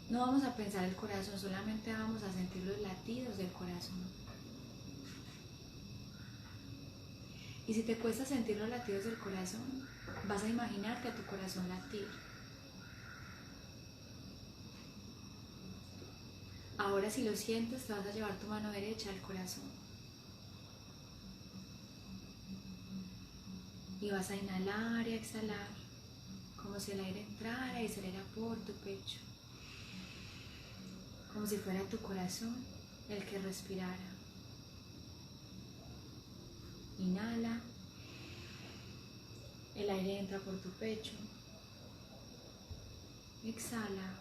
No vamos a pensar el corazón, solamente vamos a sentir los latidos del corazón. Y si te cuesta sentir los latidos del corazón, vas a imaginarte a tu corazón latir. Ahora, si lo sientes, te vas a llevar tu mano derecha al corazón. Y vas a inhalar y exhalar, como como si el aire entrara y saliera por tu pecho, como si fuera tu corazón el que respirara. Inhala, el aire entra por tu pecho. Exhala,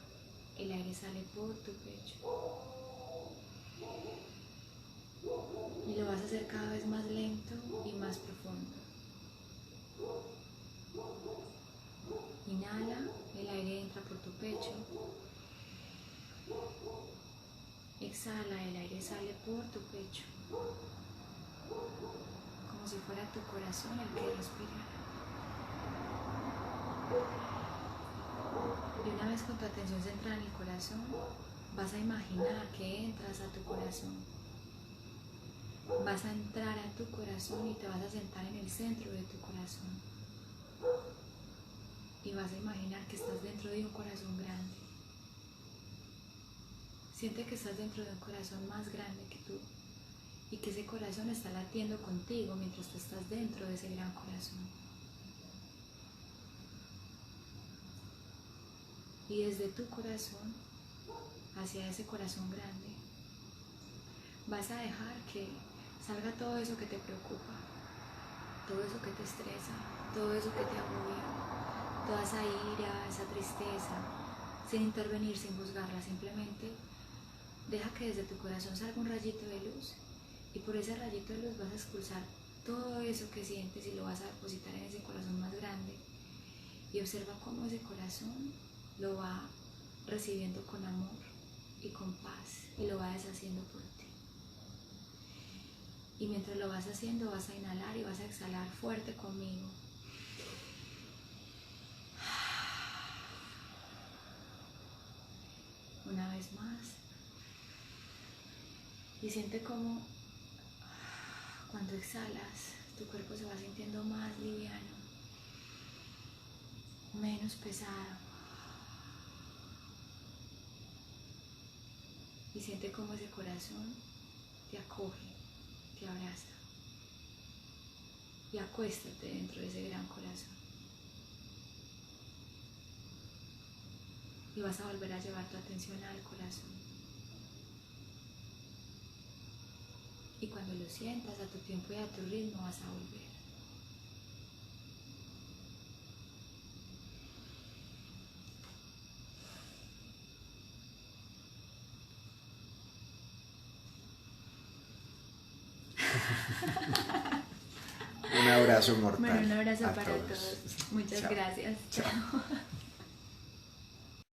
el aire sale por tu pecho. Y lo vas a hacer cada vez más lento y más profundo. Inhala, el aire entra por tu pecho. Exhala, el aire sale por tu pecho, como si fuera tu corazón el que respirara. Y una vez con tu atención centrada en el corazón, vas a imaginar que entras a tu corazón. Vas a entrar a tu corazón y te vas a sentar en el centro de tu corazón. Y vas a imaginar que estás dentro de un corazón grande. Siente que estás dentro de un corazón más grande que tú y que ese corazón está latiendo contigo mientras tú estás dentro de ese gran corazón. Y desde tu corazón hacia ese corazón grande vas a dejar que salga todo eso que te preocupa, todo eso que te estresa, todo eso que te agobia, toda esa ira, esa tristeza, sin intervenir, sin juzgarla, simplemente deja que desde tu corazón salga un rayito de luz y por ese rayito de luz vas a expulsar todo eso que sientes y lo vas a depositar en ese corazón más grande y observa cómo ese corazón lo va recibiendo con amor y con paz y lo va deshaciendo por ti. Y mientras lo vas haciendo vas a inhalar y vas a exhalar fuerte conmigo. Una vez más. Y siente como cuando exhalas tu cuerpo se va sintiendo más liviano, menos pesado. Y siente como ese corazón te acoge, te abraza. Y acuéstate dentro de ese gran corazón. Y vas a volver a llevar tu atención al corazón. Y cuando lo sientas a tu tiempo y a tu ritmo vas a volver. Un abrazo mortal. Bueno, un abrazo a para todos. todos. Muchas Chao. gracias. Chao. Chao.